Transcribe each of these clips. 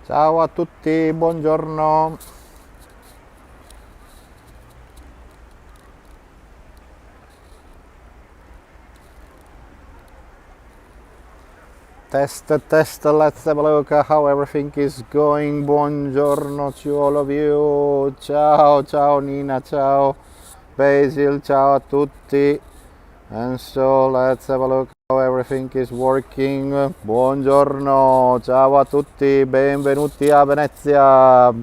Ciao a tutti, buongiorno. Test, let's have a look at how everything is going. Buongiorno to all of you. Ciao, ciao Nina, ciao Basil, ciao a tutti. And so let's have a look how everything is working. Buongiorno, ciao a tutti, benvenuti a Venezia.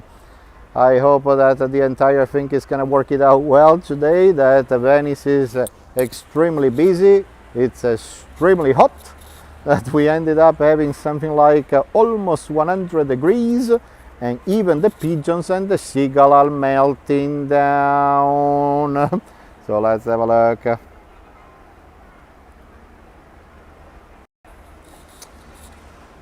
I hope that the entire thing is gonna work it out well today, that Venice is extremely busy, it's extremely hot, that we ended up having something like almost 100 degrees, and even the pigeons and the seagull are melting down. So let's have a look.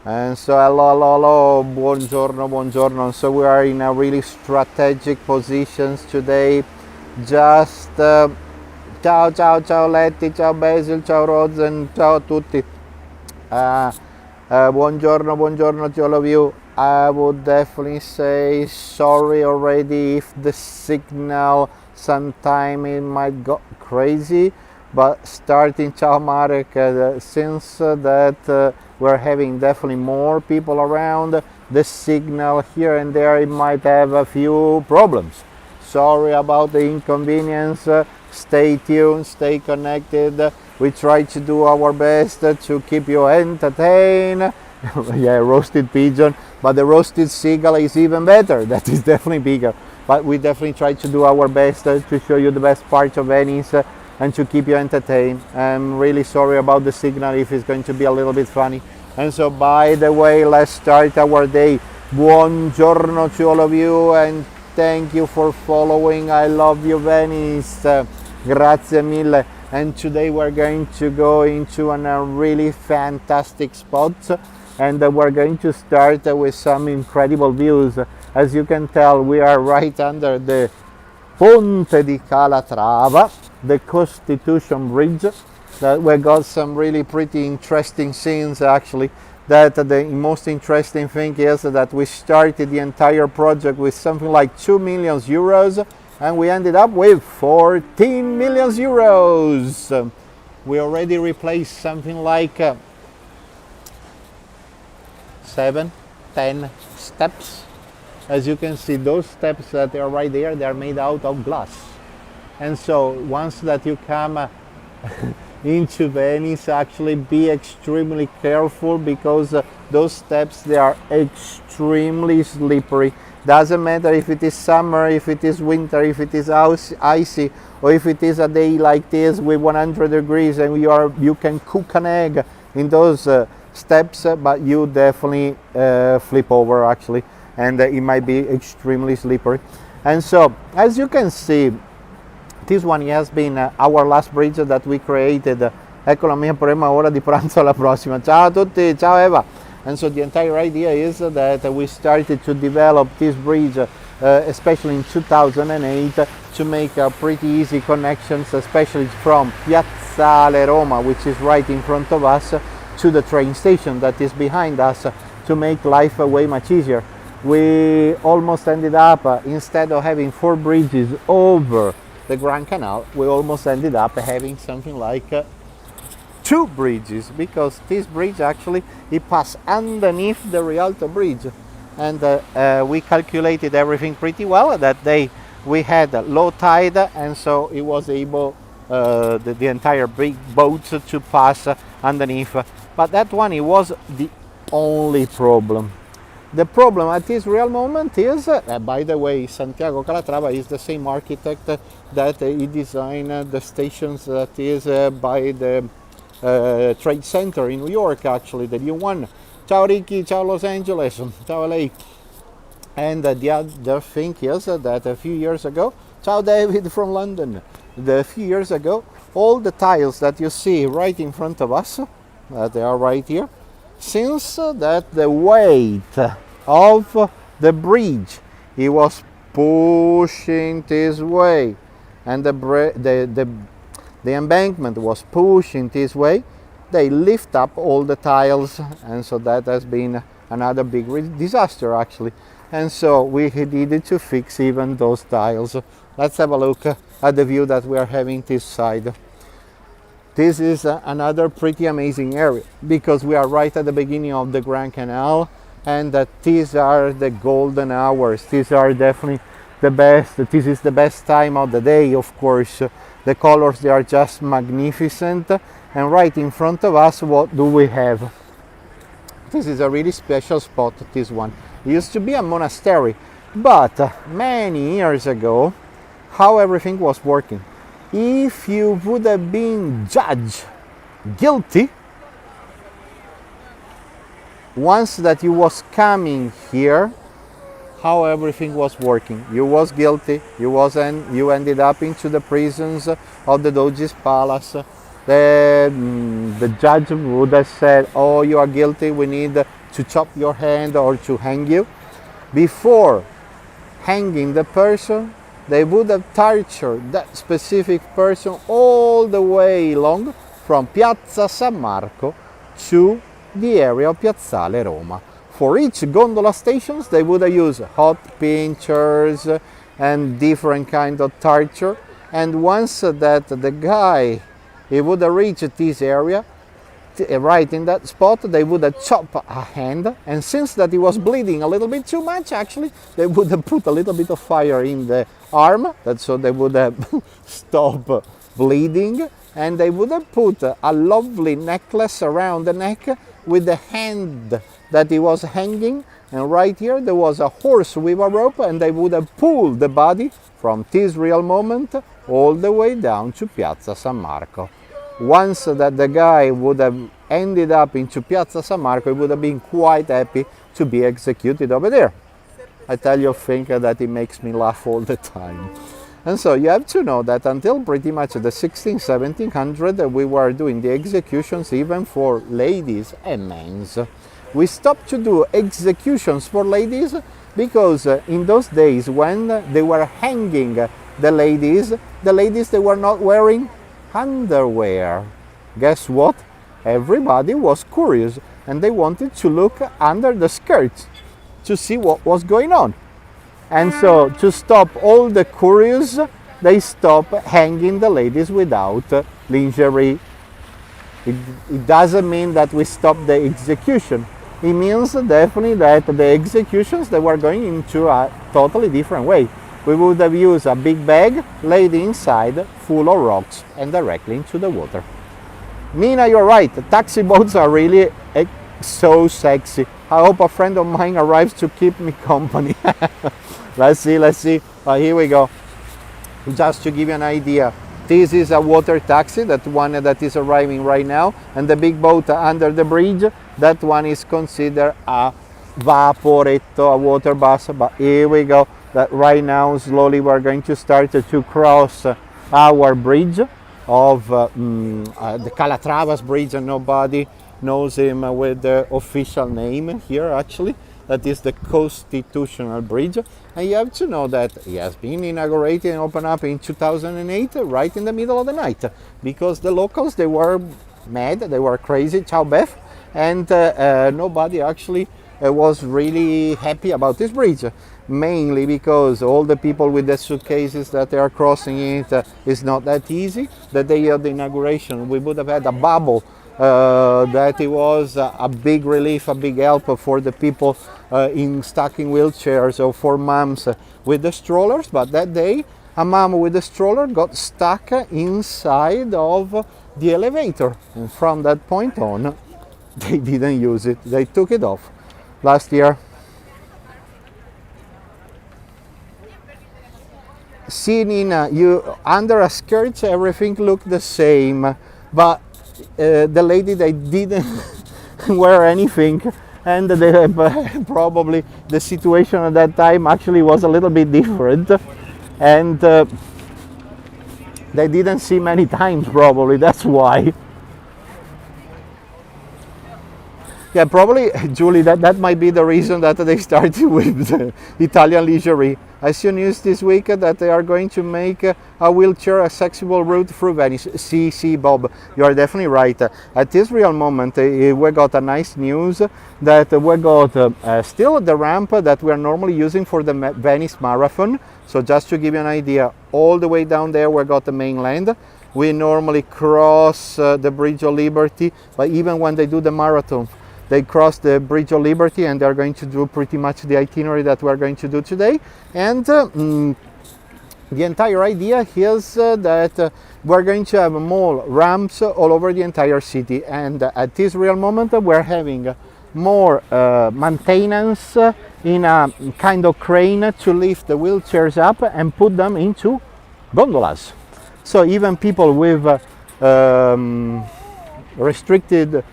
And so hello, buongiorno, buongiorno. So we are in a really strategic positions today. Just ciao, ciao, ciao Letty, ciao Basil, ciao Rosen, ciao a tutti. Buongiorno, buongiorno to all of you. I would definitely say sorry already if the signal sometime it might go crazy, but starting, ciao Marek, since that we're having definitely more people around, the signal here and there it might have a few problems. Sorry about the inconvenience. Stay tuned, stay connected. We try to do our best to keep you entertained. Yeah, roasted pigeon, but the roasted seagull is even better. That is definitely bigger. But we definitely try to do our best to show you the best part of Venice and to keep you entertained. I'm really sorry about the signal if it's going to be a little bit funny. And so, by the way, let's start our day. Buongiorno to all of you, and thank you for following. I love you, Venice. Grazie mille. And today we're going to go into a really fantastic spot, and we're going to start with some incredible views. As you can tell, we are right under the Ponte di Calatrava, the Constitution Bridge. That we got some really pretty interesting scenes actually. That the most interesting thing is that we started the entire project with something like 2 million euros, and we ended up with 14 million euros. We already replaced something like 7, 10 steps. As you can see, those steps that are right there, they are made out of glass. And so once that you come into Venice, actually be extremely careful, because those steps, they are extremely slippery. Doesn't matter if it is summer, if it is winter, if it is icy, or if it is a day like this with 100 degrees and you can cook an egg in those steps, but you definitely flip over actually, and it might be extremely slippery. And so, as you can see, this one has been our last bridge that we created. Ecco la mia prima ora di pranzo alla prossima. Ciao a tutti, ciao Eva. And so the entire idea is that we started to develop this bridge, especially in 2008, to make pretty easy connections, especially from Piazzale Roma, which is right in front of us, to the train station that is behind us, to make life way much easier. We almost ended up, instead of having 4 bridges over the Grand Canal, we almost ended up having something like 2 bridges, because this bridge actually it passed underneath the Rialto Bridge, and we calculated everything pretty well. That day we had low tide, and so it was able the entire big boat to pass underneath. But that one, it was the only problem. The problem at this real moment is, by the way, Santiago Calatrava is the same architect that he designed the stations that is by the Trade Center in New York, actually, the new one. Ciao Ricky, ciao Los Angeles, ciao LA. And the other thing is that a few years ago, ciao David from London, a few years ago, all the tiles that you see right in front of us, they are right here, since that the weight of the bridge, it was pushing this way, and the embankment was pushing this way, they lift up all the tiles, and so that has been another big disaster actually. And so we needed to fix even those tiles. Let's have a look at the view that we are having this side. This is another pretty amazing area because we are right at the beginning of the Grand Canal, and these are the golden hours. These are definitely the best. This is the best time of the day, of course. The colors, they are just magnificent. And right in front of us, what do we have? This is a really special spot, this one. It used to be a monastery, but many years ago, how everything was working. If you would have been judged guilty, once that you was coming here, how everything was working. You was guilty, you ended up into the prisons of the Doge's palace. The judge would have said, oh, you are guilty, we need to chop your hand or to hang you. Before hanging the person, they would have tortured that specific person all the way along from Piazza San Marco to the area of Piazzale Roma. For each gondola stations, they would have used hot pinchers and different kind of torture. And once that the guy he would have reached this area, right in that spot, they would have chopped a hand, and since that he was bleeding a little bit too much, actually, they would have put a little bit of fire in the arm, so they would have stopped bleeding, and they would have put a lovely necklace around the neck with the hand that he was hanging, and right here there was a horse with a rope, and they would have pulled the body from this real moment all the way down to Piazza San Marco. Once that the guy would have ended up into Piazza San Marco, he would have been quite happy to be executed over there. I tell you, think that it makes me laugh all the time. And so you have to know that until pretty much the 1700 we were doing the executions even for ladies and men. We stopped to do executions for ladies because in those days when they were hanging the ladies they were not wearing underwear. Guess what? Everybody was curious and they wanted to look under the skirts to see what was going on. And so to stop all the curious, they stopped hanging the ladies without lingerie. It doesn't mean that we stopped the execution. It means definitely that the executions, they were going into a totally different way. We would have used a big bag, laid inside, full of rocks, and directly into the water. Nina, you're right. The taxi boats are really so sexy. I hope a friend of mine arrives to keep me company. Let's see. Here we go. Just to give you an idea, this is a water taxi, that one that is arriving right now, and the big boat under the bridge, that one is considered a vaporetto, a water bus. But here we go. That right now slowly we're going to start to cross our bridge of the Calatravas bridge, and nobody knows him with the official name here actually. That is the Constitutional Bridge, and you have to know that he has been inaugurated and opened up in 2008 right in the middle of the night, because the locals, they were mad, they were crazy, ciao Beth, and nobody actually was really happy about this bridge. Mainly because all the people with the suitcases that they are crossing it is not that easy. The day of the inauguration we would have had a bubble that it was a big relief, a big help for the people stuck in wheelchairs, or for moms with the strollers. But that day a mom with a stroller got stuck inside of the elevator, and from that point on they didn't use it, they took it off last year. See, Nina, you under a skirt everything looked the same, but the lady, they didn't wear anything, and probably the situation at that time actually was a little bit different, and they didn't see many times, probably that's why. Probably, Julie, that might be the reason that they started with the Italian lingerie. I saw news this week that they are going to make a wheelchair accessible route through Venice. See, Bob, you are definitely right. At this real moment, we got a nice news that we got still the ramp that we are normally using for the Venice Marathon. So just to give you an idea, all the way down there we got the mainland. We normally cross the Bridge of Liberty, but even when they do the marathon, they cross the Bridge of Liberty, and they're going to do pretty much the itinerary that we're going to do today. And the entire idea is that we're going to have more ramps all over the entire city. And at this real moment, we're having more maintenance in a kind of crane to lift the wheelchairs up and put them into gondolas. So even people with restricted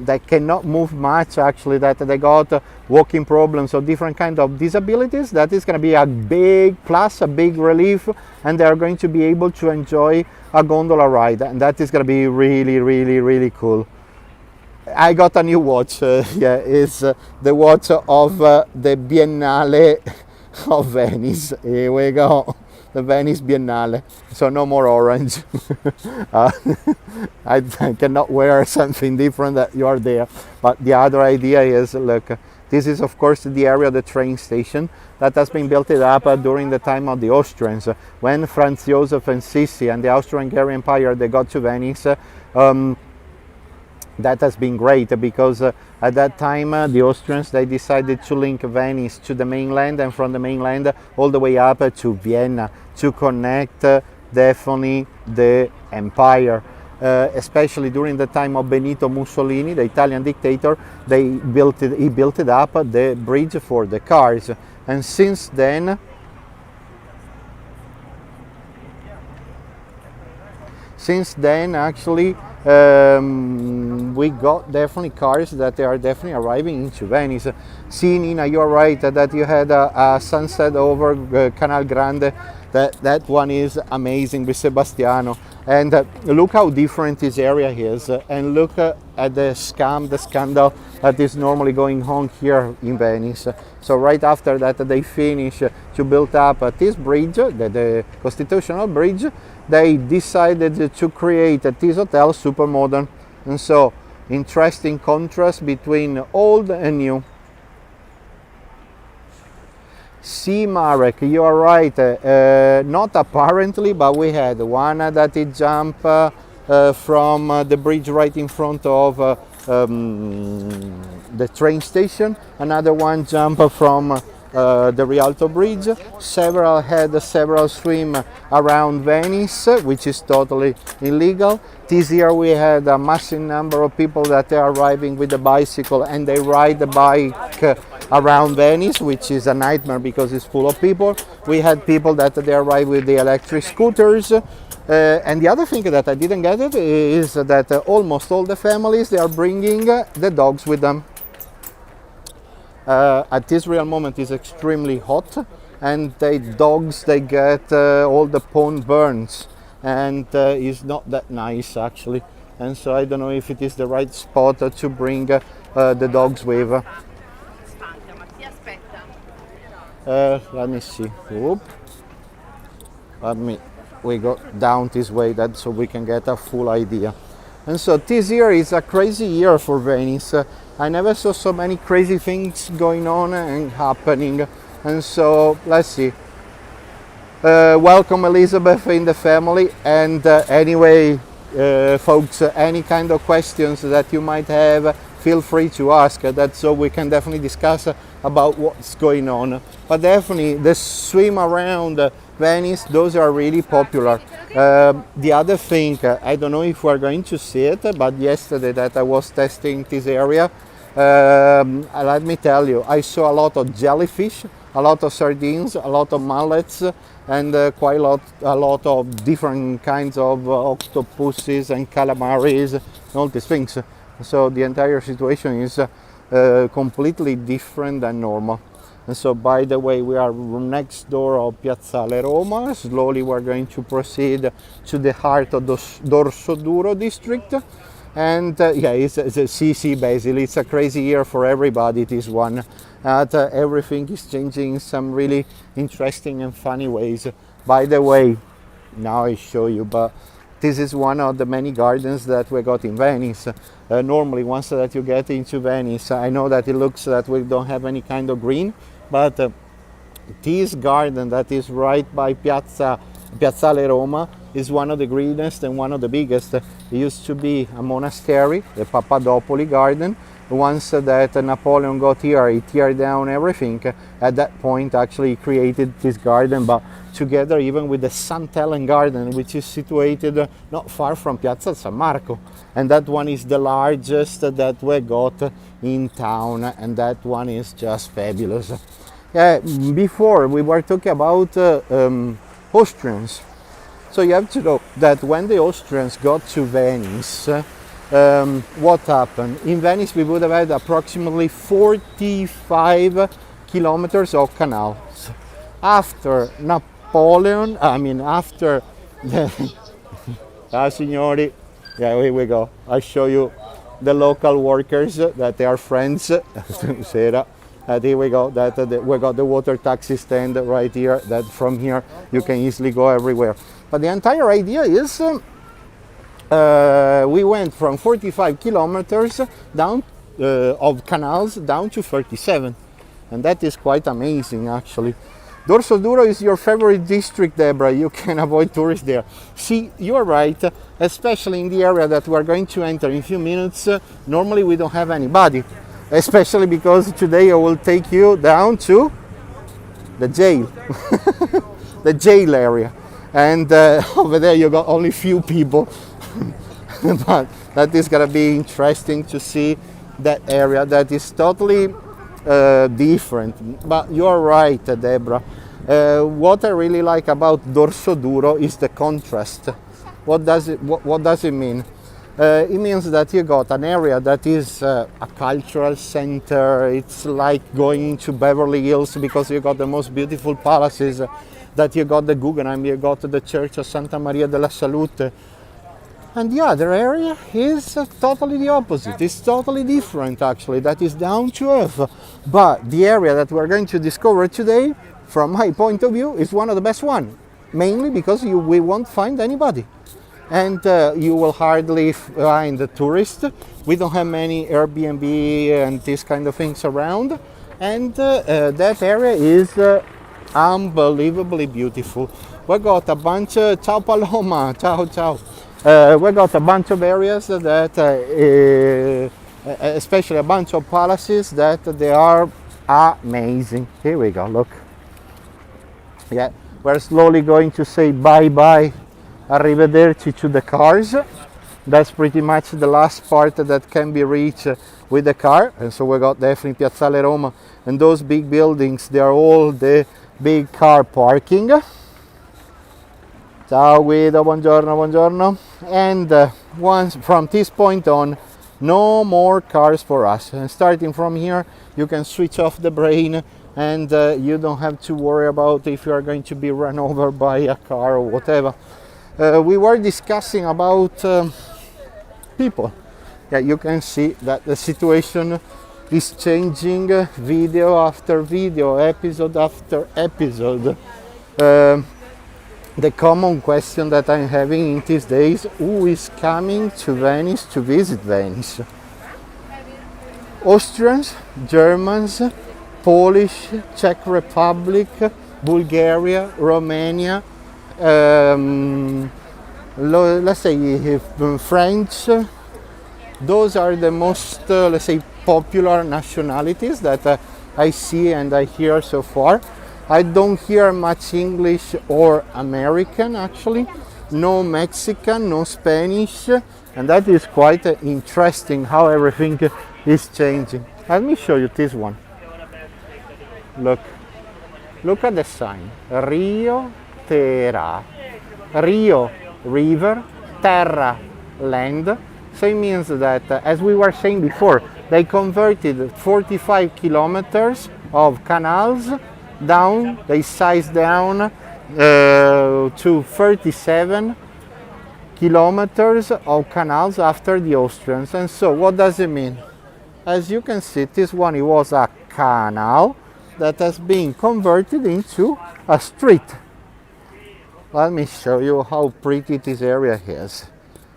that cannot move much, actually, that they got walking problems or different kind of disabilities, that is going to be a big plus, a big relief, and they are going to be able to enjoy a gondola ride, and that is going to be really cool. I got a new watch. It's the watch of the Biennale of Venice. Here we go, the Venice Biennale. So no more orange. I cannot wear something different that you are there. But the other idea is, look, this is of course the area of the train station that has been built up during the time of the Austrians. When Franz Joseph and Sissi and the Austro-Hungarian Empire, they got to Venice, that has been great because at that time the Austrians, they decided to link Venice to the mainland, and from the mainland all the way up to Vienna to connect definitely the empire. Especially during the time of Benito Mussolini, the Italian dictator, he built it up, the bridge for the cars. And since then actually we got definitely cars that are definitely arriving into Venice. See, Nina, you're right that you had a sunset over Canal Grande. That one is amazing with Sebastiano. And look how different this area is, and look at the scandal that is normally going on here in Venice. So right after that they finish to build up this bridge, the Constitutional Bridge, they decided to create this hotel super modern. And so interesting contrast between old and new. See, Marek, you are right. Not apparently, but we had one that it jumped from the bridge right in front of the train station. Another one jumped from the Rialto Bridge. Several had several swim around Venice, which is totally illegal. This year we had a massive number of people that are arriving with a bicycle, and they ride the bike around Venice, which is a nightmare because it's full of people. We had people that they arrive with the electric scooters. And the other thing that I didn't get it is that almost all the families, they are bringing the dogs with them. At this real moment is extremely hot, and the dogs, they get all the pawn burns, and it's not that nice actually. And so I don't know if it is the right spot to bring the dogs with. Let me see. Whoop. We go down this way so we can get a full idea. And so this year is a crazy year for Venice. I never saw so many crazy things going on and happening. And so let's see. Welcome Elizabeth in the family. And anyway, folks, any kind of questions that you might have, feel free to ask. That's so we can definitely discuss about what's going on. But definitely the swim around Venice, those are really popular. The other thing, I don't know if we're going to see it, but yesterday that I was testing this area, let me tell you, I saw a lot of jellyfish, a lot of sardines, a lot of mullets, and quite a lot of different kinds of octopuses and calamaris, and all these things. So the entire situation is completely different than normal. And so, by the way, we are next door of Piazzale Roma. Slowly we're going to proceed to the heart of the Dorsoduro district. And yeah, it's a CC basically. It's a crazy year for everybody, this one. Everything is changing in some really interesting and funny ways. By the way, now I show you, but this is one of the many gardens that we got in Venice. Normally, once that you get into Venice, I know that it looks that we don't have any kind of green, but this garden that is right by Piazzale Roma is one of the greenest and one of the biggest. It used to be a monastery, the Papadopoli garden. Once that Napoleon got here, he teared down everything. At that point, actually, he created this garden, but together even with the Sant'Ellen garden, which is situated not far from Piazza San Marco. And that one is the largest that we got in town, and that one is just fabulous. Before we were talking about Austrians. So you have to know that when the Austrians got to Venice, what happened? In Venice we would have had approximately 45 kilometers of canals. After Napoleon, after the signori, yeah, here we go. I show you the local workers that they are friends. Sera. Here we go. We got the water taxi stand right here. That from here you can easily go everywhere. But the entire idea is we went from 45 kilometers down of canals down to 37, and that is quite amazing actually. Dorsoduro is your favorite district, Deborah. You can avoid tourists there. See, you're right, especially in the area that we're going to enter in a few minutes. Normally we don't have anybody, especially because today I will take you down to the jail, the jail area. And over there you got only few people. But that is gonna be interesting to see that area that is totally different. But you're right, Deborah. What I really like about Dorsoduro is the contrast. What does it mean? It means that you got an area that is a cultural center. It's like going into Beverly Hills because you got the most beautiful palaces, that you got the Guggenheim, you got the Church of Santa Maria della Salute. And the other area is totally the opposite. It's totally different actually. That is down to earth. But the area that we're going to discover today, from my point of view, is one of the best ones. Mainly because we won't find anybody. And you will hardly find a tourist. We don't have many Airbnb and these kind of things around. And that area is unbelievably beautiful. We got a bunch of ciao Paloma, ciao ciao. We got a bunch of areas that, especially a bunch of palaces that they are amazing. Here we go, look. Yeah, we're slowly going to say bye-bye, arrivederci to the cars. That's pretty much the last part that can be reached with the car. And so we got definitely Piazzale Roma. And those big buildings, they are all the big car parking. Ciao Guido, buongiorno, buongiorno. And once from this point on, no more cars for us. And starting from here, you can switch off the brain and you don't have to worry about if you are going to be run over by a car or whatever. We were discussing about people. Yeah, you can see that the situation is changing video after video, episode after episode. The common question that I'm having in these days, who is coming to Venice to visit Venice? Austrians, Germans, Polish, Czech Republic, Bulgaria, Romania, let's say French. Those are the most, let's say, popular nationalities that I see and I hear so far. I don't hear much English or American actually, no Mexican, no Spanish, and that is quite interesting how everything is changing. Let me show you this one. Look at the sign, Rio Terra. Rio, river, terra, land. So it means that, as we were saying before, they converted 45 kilometers of canals down, they sized down to 37 kilometers of canals after the Austrians. And so what does it mean? As you can see, this one, it was a canal that has been converted into a street. Let me show you how pretty this area is.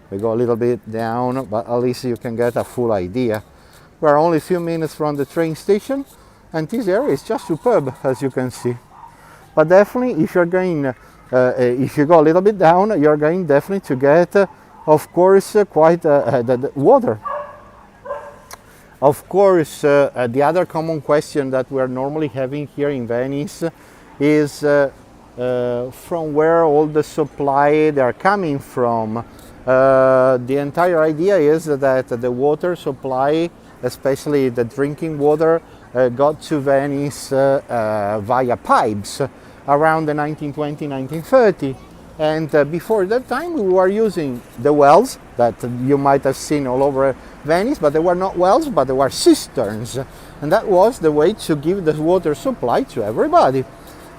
We go a little bit down, but at least you can get a full idea. We're only a few minutes from the train station, and this area is just superb, as you can see. But definitely, if you're going, if you go a little bit down, you're going definitely to get, of course, quite the water. Of course, the other common question that we're normally having here in Venice is from where all the supply they are coming from. The entire idea is that the water supply, especially the drinking water, got to Venice via pipes around the 1920-1930. And before that time, we were using the wells that you might have seen all over Venice, but they were not wells, but they were cisterns. And that was the way to give the water supply to everybody.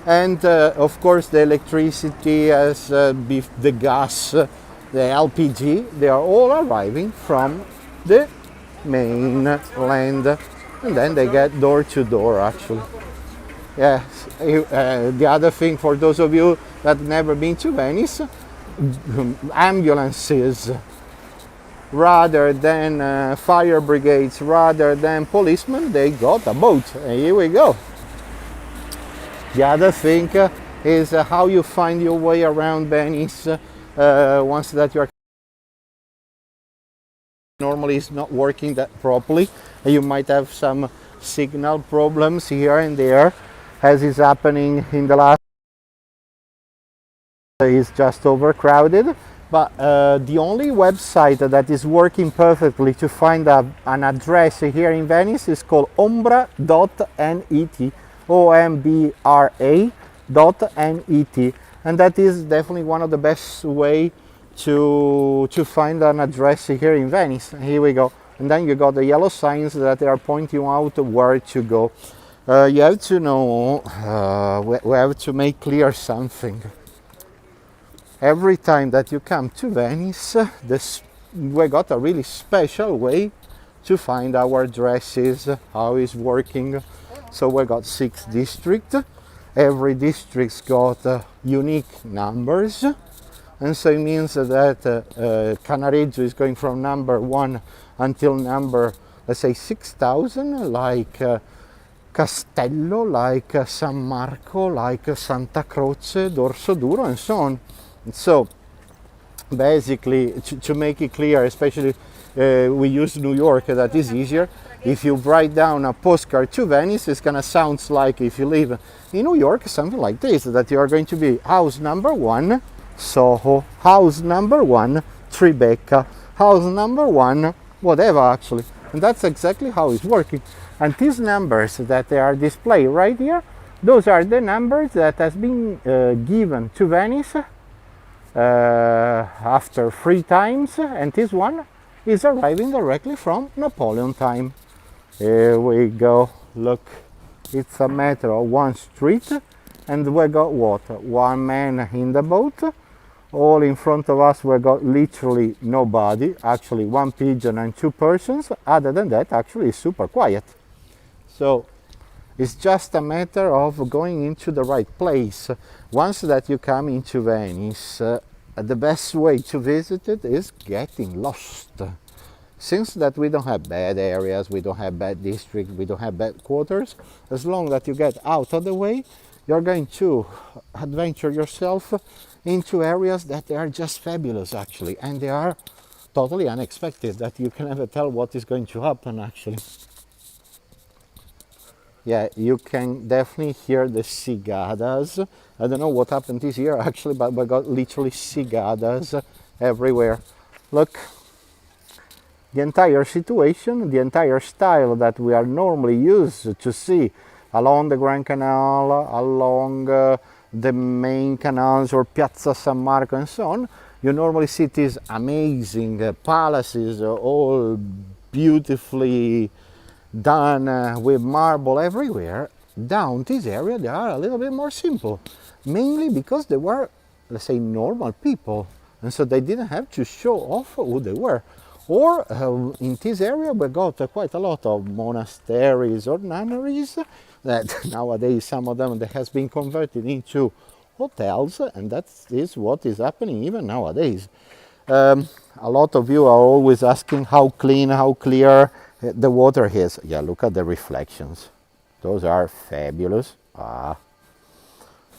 And of course, the electricity, as the gas, the LPG, they are all arriving from the mainland. And then they get door to door, actually. Yes, the other thing for those of you that never been to Venice, ambulances, rather than fire brigades, rather than policemen, they got a boat. And here we go. The other thing is how you find your way around Venice once that you're normally it's not working that properly. You might have some signal problems here and there, as is happening in the last. Is just overcrowded, but the only website that is working perfectly to find an address here in Venice is called ombra.net, ombra.net, and that is definitely one of the best way to find an address here in Venice. Here we go, and then you got the yellow signs that they are pointing out where to go. You have to know, we have to make clear something. Every time that you come to Venice, we got a really special way to find our addresses, how it's working. So we got 6 districts. Every district's got unique numbers. And so it means that Canareggio is going from number 1 until number, let's say, 6,000, like Castello, like San Marco, like Santa Croce, Dorsoduro, and so on. So basically, to make it clear, especially we use New York, that is easier. If you write down a postcard to Venice, it's gonna sound like, if you live in New York, something like this, that you are going to be house number 1 Soho, house number 1 Tribeca, house number 1 whatever, actually. And that's exactly how it's working. And these numbers that they are displayed right here, those are the numbers that has been given to Venice after 3 times, and this one is arriving directly from Napoleon time. Here we go, look, it's a matter of 1 street, and we got what? 1 man in the boat. All in front of us we got literally nobody, actually 1 pigeon and 2 persons. Other than that, actually it's super quiet. So it's just a matter of going into the right place. Once that you come into Venice, the best way to visit it is getting lost. Since that we don't have bad areas, we don't have bad districts, we don't have bad quarters, as long that you get out of the way, you're going to adventure yourself into areas that are just fabulous, actually, and they are totally unexpected, that you can never tell what is going to happen, actually. Yeah, you can definitely hear the cicadas. I don't know what happened this year, actually, but we got literally cicadas everywhere. Look, the entire situation, the entire style that we are normally used to see along the Grand Canal, along the main canals or Piazza San Marco and so on, you normally see these amazing palaces, all beautifully done with marble everywhere. Down this area they are a little bit more simple, mainly because they were, let's say, normal people, and so they didn't have to show off who they were. Or in this area we got quite a lot of monasteries or nunneries that nowadays some of them that has been converted into hotels, and that is what is happening even nowadays. A lot of you are always asking how clean, how clear the water is. Yeah, look at the reflections. Those are fabulous.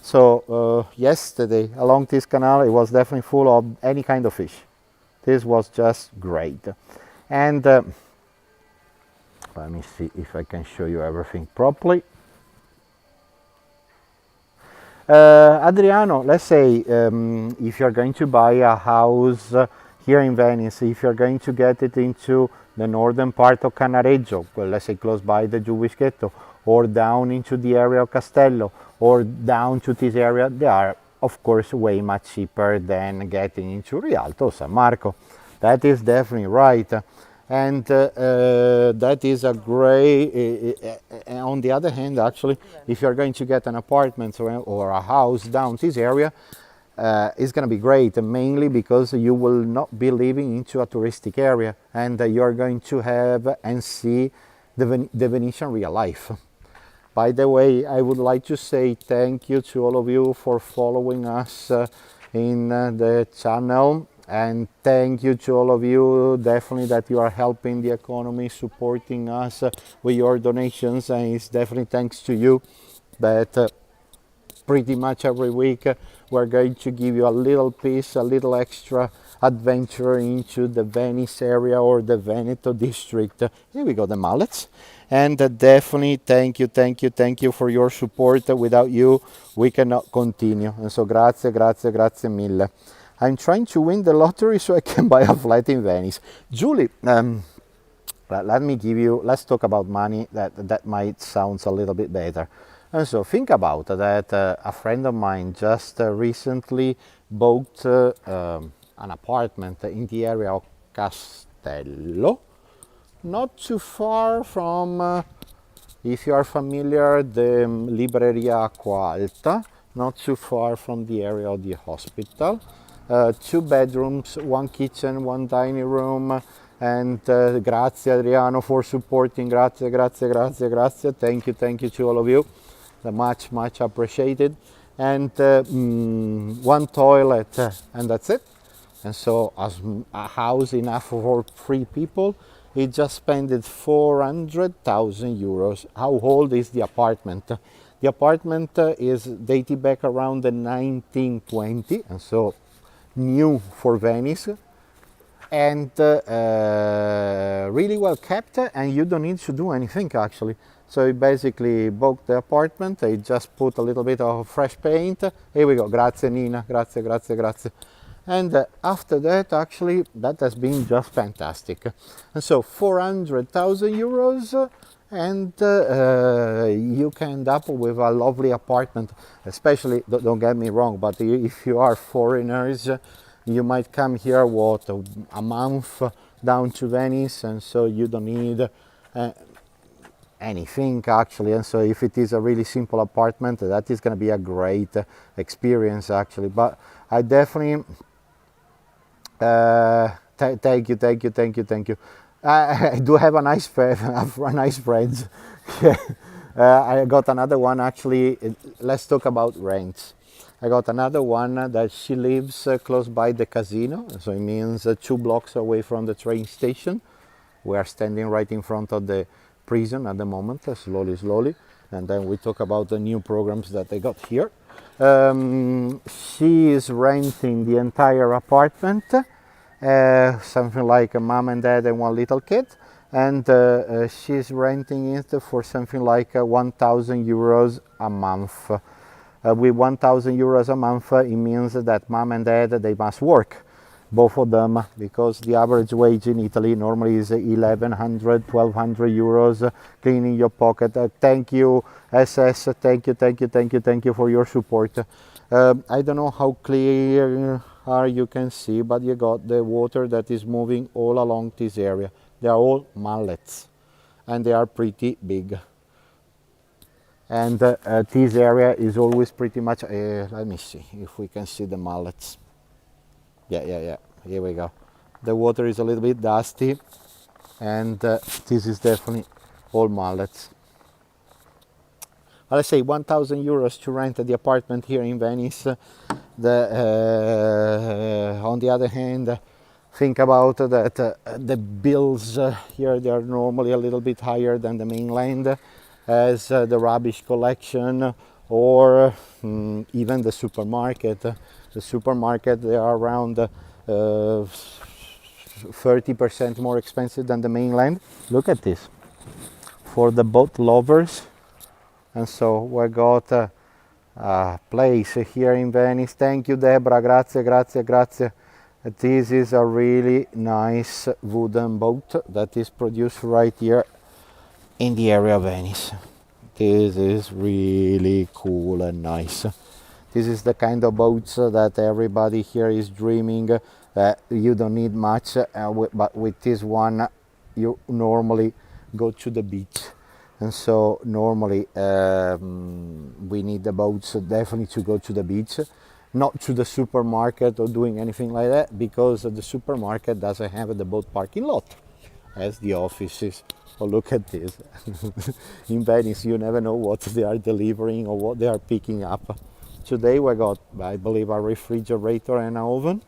So yesterday along this canal it was definitely full of any kind of fish. This was just great. And let me see if I can show you everything properly. Adriano, let's say if you're going to buy a house here in Venice, if you're going to get it into the northern part of Cannareggio, well, let's say close by the Jewish ghetto, or down into the area of Castello, or down to this area, they are of course way much cheaper than getting into Rialto or San Marco. That is definitely right. And that is a great, on the other hand, actually, if you're going to get an apartment or a house down this area, it's going to be great, mainly because you will not be living into a touristic area, and you're going to have and see the Venetian real life. By the way, I would like to say thank you to all of you for following us in the channel. And thank you to all of you, definitely, that you are helping the economy, supporting us with your donations, and it's definitely thanks to you that pretty much every week we're going to give you a little piece, a little extra adventure into the Venice area or the Veneto district. Here we go, the mullets. And definitely thank you for your support. Without you, we cannot continue. And so grazie mille. I'm trying to win the lottery so I can buy a flat in Venice. Julie, let's talk about money. That might sound a little bit better. And so think about that. A friend of mine just recently bought an apartment in the area of Castello, not too far from, if you are familiar, the Libreria Acqua Alta, not too far from the area of the hospital. 2 bedrooms, 1 kitchen, 1 dining room, and grazie Adriano for supporting. Grazie. Thank you to all of you. Much appreciated. And 1 toilet, and that's it. And so, as a house enough for 3 people, it just spent 400,000 euros. How old is the apartment? The apartment is dated back around the 1920, and so new for Venice, and really well kept, and you don't need to do anything actually. So he basically bought the apartment, he just put a little bit of fresh paint. Here we go, grazie Nina, grazie. And after that, actually, that has been just fantastic. And so 400,000 euros, and you can end up with a lovely apartment. Especially, don't get me wrong, but if you are foreigners, you might come here a month down to Venice, and so you don't need anything actually. And so if it is a really simple apartment, that is going to be a great experience actually. But I definitely thank you. I do have a nice friends. I got another one actually. Let's talk about rents. I got another one that she lives close by the casino, so it means 2 blocks away from the train station. We are standing right in front of the prison at the moment, slowly, and then we talk about the new programs that they got here. She is renting the entire apartment, something like a mom and dad and 1 little kid, and she's renting it for something like 1,000 euros a month. With 1,000 euros a month, it means that mom and dad, they must work, both of them, because the average wage in Italy normally is 1,100, 1,200 euros, cleaning your pocket. Thank you, SS, thank you for your support. I don't know how clear you can see, but you got the water that is moving all along this area. They are all mullets, and they are pretty big. And this area is always pretty much, let me see if we can see the mullets. Yeah. Here we go. The water is a little bit dusty, and this is definitely all mullets. Let's say 1,000 euros to rent the apartment here in Venice. On the other hand, think about that the bills here, they are normally a little bit higher than the mainland, as the rubbish collection or even the supermarket. The supermarket, they are around 30% more expensive than the mainland. Look at this, for the boat lovers. And so we got a place here in Venice. Thank you, Deborah. Grazie. This is a really nice wooden boat that is produced right here in the area of Venice. This is really cool and nice. This is the kind of boats that everybody here is dreaming. You don't need much, but with this one you normally go to the beach. And so normally we need the boats definitely to go to the beach, not to the supermarket or doing anything like that, because the supermarket doesn't have the boat parking lot as the offices. Oh, look at this. In Venice, you never know what they are delivering or what they are picking up. Today we got, I believe, a refrigerator and an oven.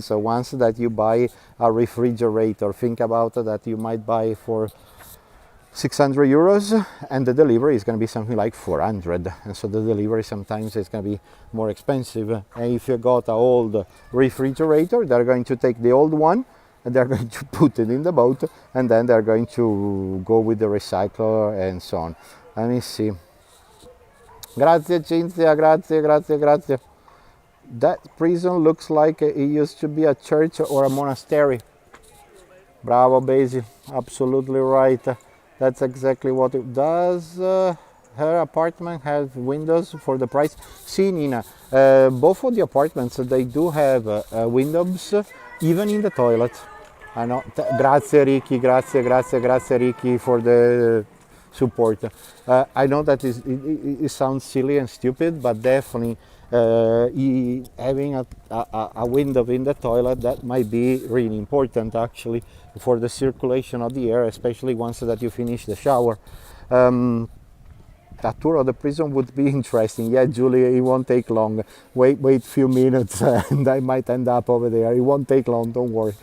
So once that you buy a refrigerator, think about that you might buy for 600 euros, and the delivery is going to be something like 400, and so the delivery sometimes is going to be more expensive. And if you got an old refrigerator, they're going to take the old one and they're going to put it in the boat, and then they're going to go with the recycler and so on. Let me see. Grazie Cinzia, grazie. That prison looks like it used to be a church or a monastery. Bravo Basil, absolutely right. That's exactly what it does. Her apartment has windows for the price. See, Nina, both of the apartments, they do have windows, even in the toilet. I know. Grazie Ricky, grazie Ricky for the support. I know that it sounds silly and stupid, but definitely having a window in the toilet, that might be really important actually for the circulation of the air, especially once that you finish the shower. A tour of the prison would be interesting. Yeah, Julie, it won't take long. Wait few minutes and I might end up over there. It won't take long, don't worry.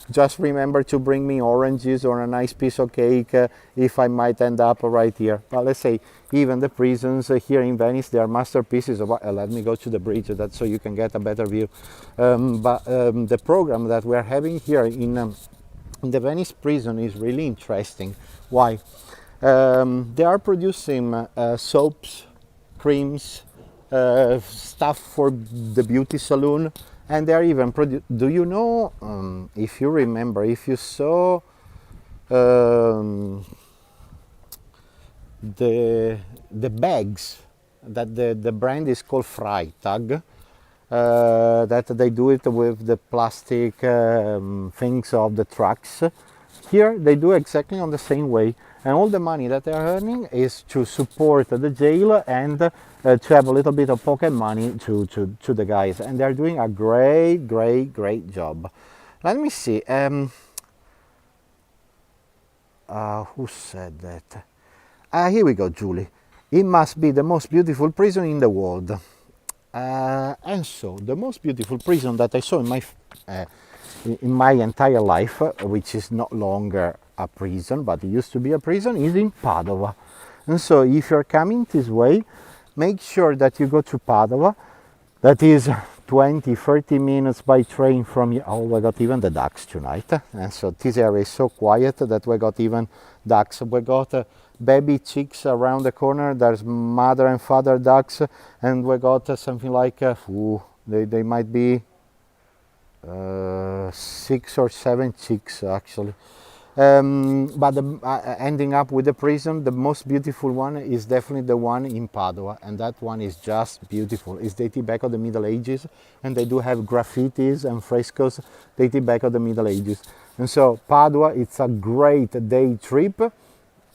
Just remember to bring me oranges or a nice piece of cake if I might end up right here. But let's say even the prisons here in Venice, they are masterpieces of let me go to the bridge so you can get a better view. But the program that we're having here in the Venice prison is really interesting. Why? They are producing soaps, creams, stuff for the beauty salon, and they are even do you know, if you remember, if you saw the bags that the brand is called Freitag, that they do it with the plastic things of the trucks. Here they do exactly on the same way, and all the money that they're earning is to support the jail and to have a little bit of pocket money to the guys, and they're doing a great job. Let me see, who said that? Here we go, Julie. It must be the most beautiful prison in the world. And so the most beautiful prison that I saw in my entire life, which is no longer a prison, but it used to be a prison, is in Padova. And so if you're coming this way, make sure that you go to Padova. That is 20-30 minutes by train from here. Oh, we got even the ducks tonight. And so this area is so quiet that we got even ducks. We got baby chicks around the corner. There's mother and father ducks, and we got something like they might be 6 or 7 chicks actually. But ending up with the prison, the most beautiful one is definitely the one in Padua, and that one is just beautiful. It's dating back of the Middle Ages, and they do have graffitis and frescoes dating back of the Middle Ages. And so Padua, it's a great day trip,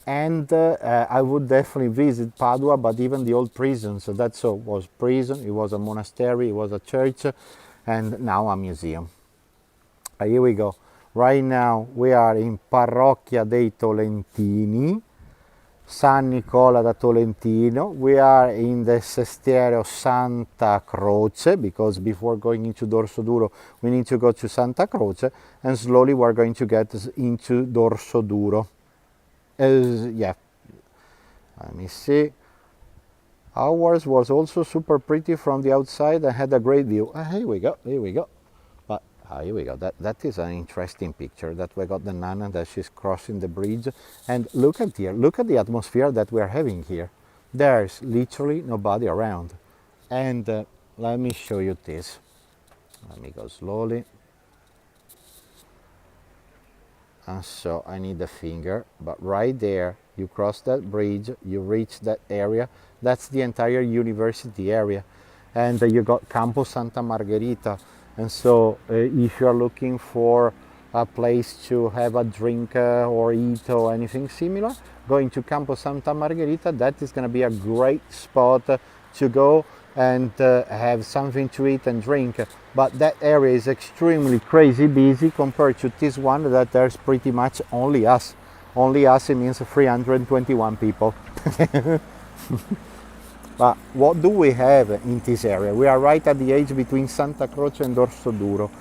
and I would definitely visit Padua, but even the old prison. So that was prison, it was a monastery, it was a church, and now a museum. Here we go. Right now we are in Parrocchia dei Tolentini, San Nicola da Tolentino. We are in the Sestiere Santa Croce, because before going into Dorsoduro we need to go to Santa Croce, and slowly we're going to get into Dorsoduro. Yeah, let me see. Ours was also super pretty from the outside and had a great view. Here we go, here we go. But here we go. That is an interesting picture that we got the Nana that she's crossing the bridge. And look at here, look at the atmosphere that we're having here. There's literally nobody around. And let me show you this. Let me go slowly. And so I need the finger, but right there, you cross that bridge, you reach that area. That's the entire university area. And you got Campo Santa Margherita. And so if you're looking for a place to have a drink or eat or anything similar, going to Campo Santa Margherita, that is going to be a great spot to go and have something to eat and drink. But that area is extremely crazy busy compared to this one that there's pretty much only us. Only us, it means 321 people. But what do we have in this area? We are right at the edge between Santa Croce and Dorsoduro.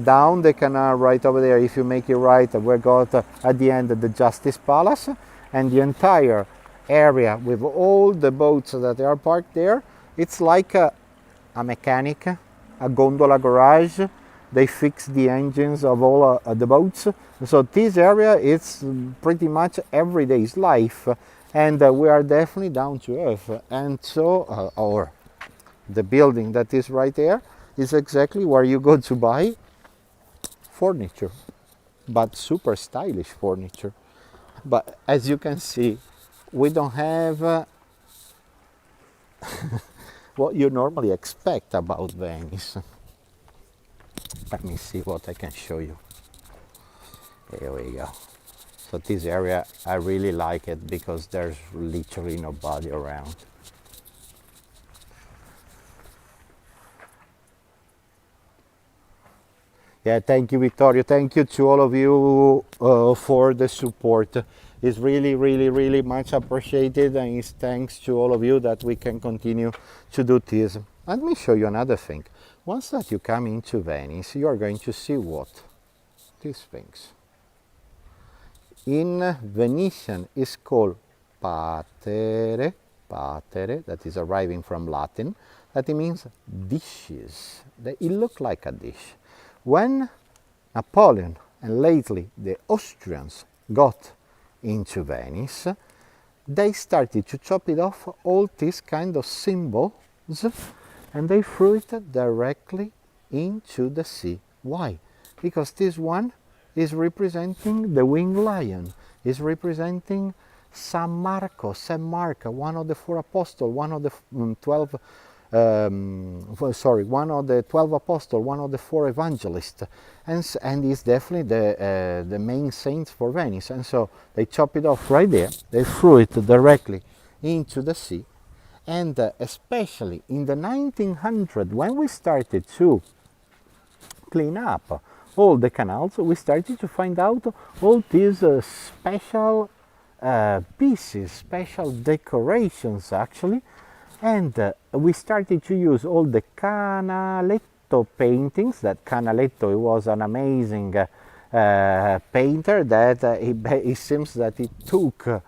Down the canal right over there, if you make it right, we got at the end the Justice Palace, and the entire area with all the boats that are parked there. It's like a mechanic, a gondola garage. They fix the engines of all the boats. So this area is pretty much everyday's life, and we are definitely down to earth. And so the building that is right there is exactly where you go to buy furniture, but super stylish furniture. But as you can see, we don't have what you normally expect about Venice. Let me see what I can show you. Here we go. So this area, I really like it because there's literally nobody around. Yeah, thank you, Vittorio. Thank you to all of you for the support. It's really, really, really much appreciated, and it's thanks to all of you that we can continue to do this. Let me show you another thing. Once that you come into Venice, you are going to see what? These things. In Venetian, it's called patere, that is arriving from Latin, that it means dishes. It looks like a dish. When Napoleon and lately the Austrians got into Venice, they started to chop it off all these kind of symbols, and they threw it directly into the sea. Why? Because this one is representing the winged lion, is representing San Marco, Saint Mark, one of the four apostles, one of the 12 apostles, one of the four evangelists, and is definitely the main saint for Venice. And so they chop it off right there, they threw it directly into the sea. And especially in the 1900s, when we started to clean up all the canals, we started to find out all these special pieces, special decorations actually, and we started to use all the Canaletto paintings. That Canaletto was an amazing painter that it seems that he took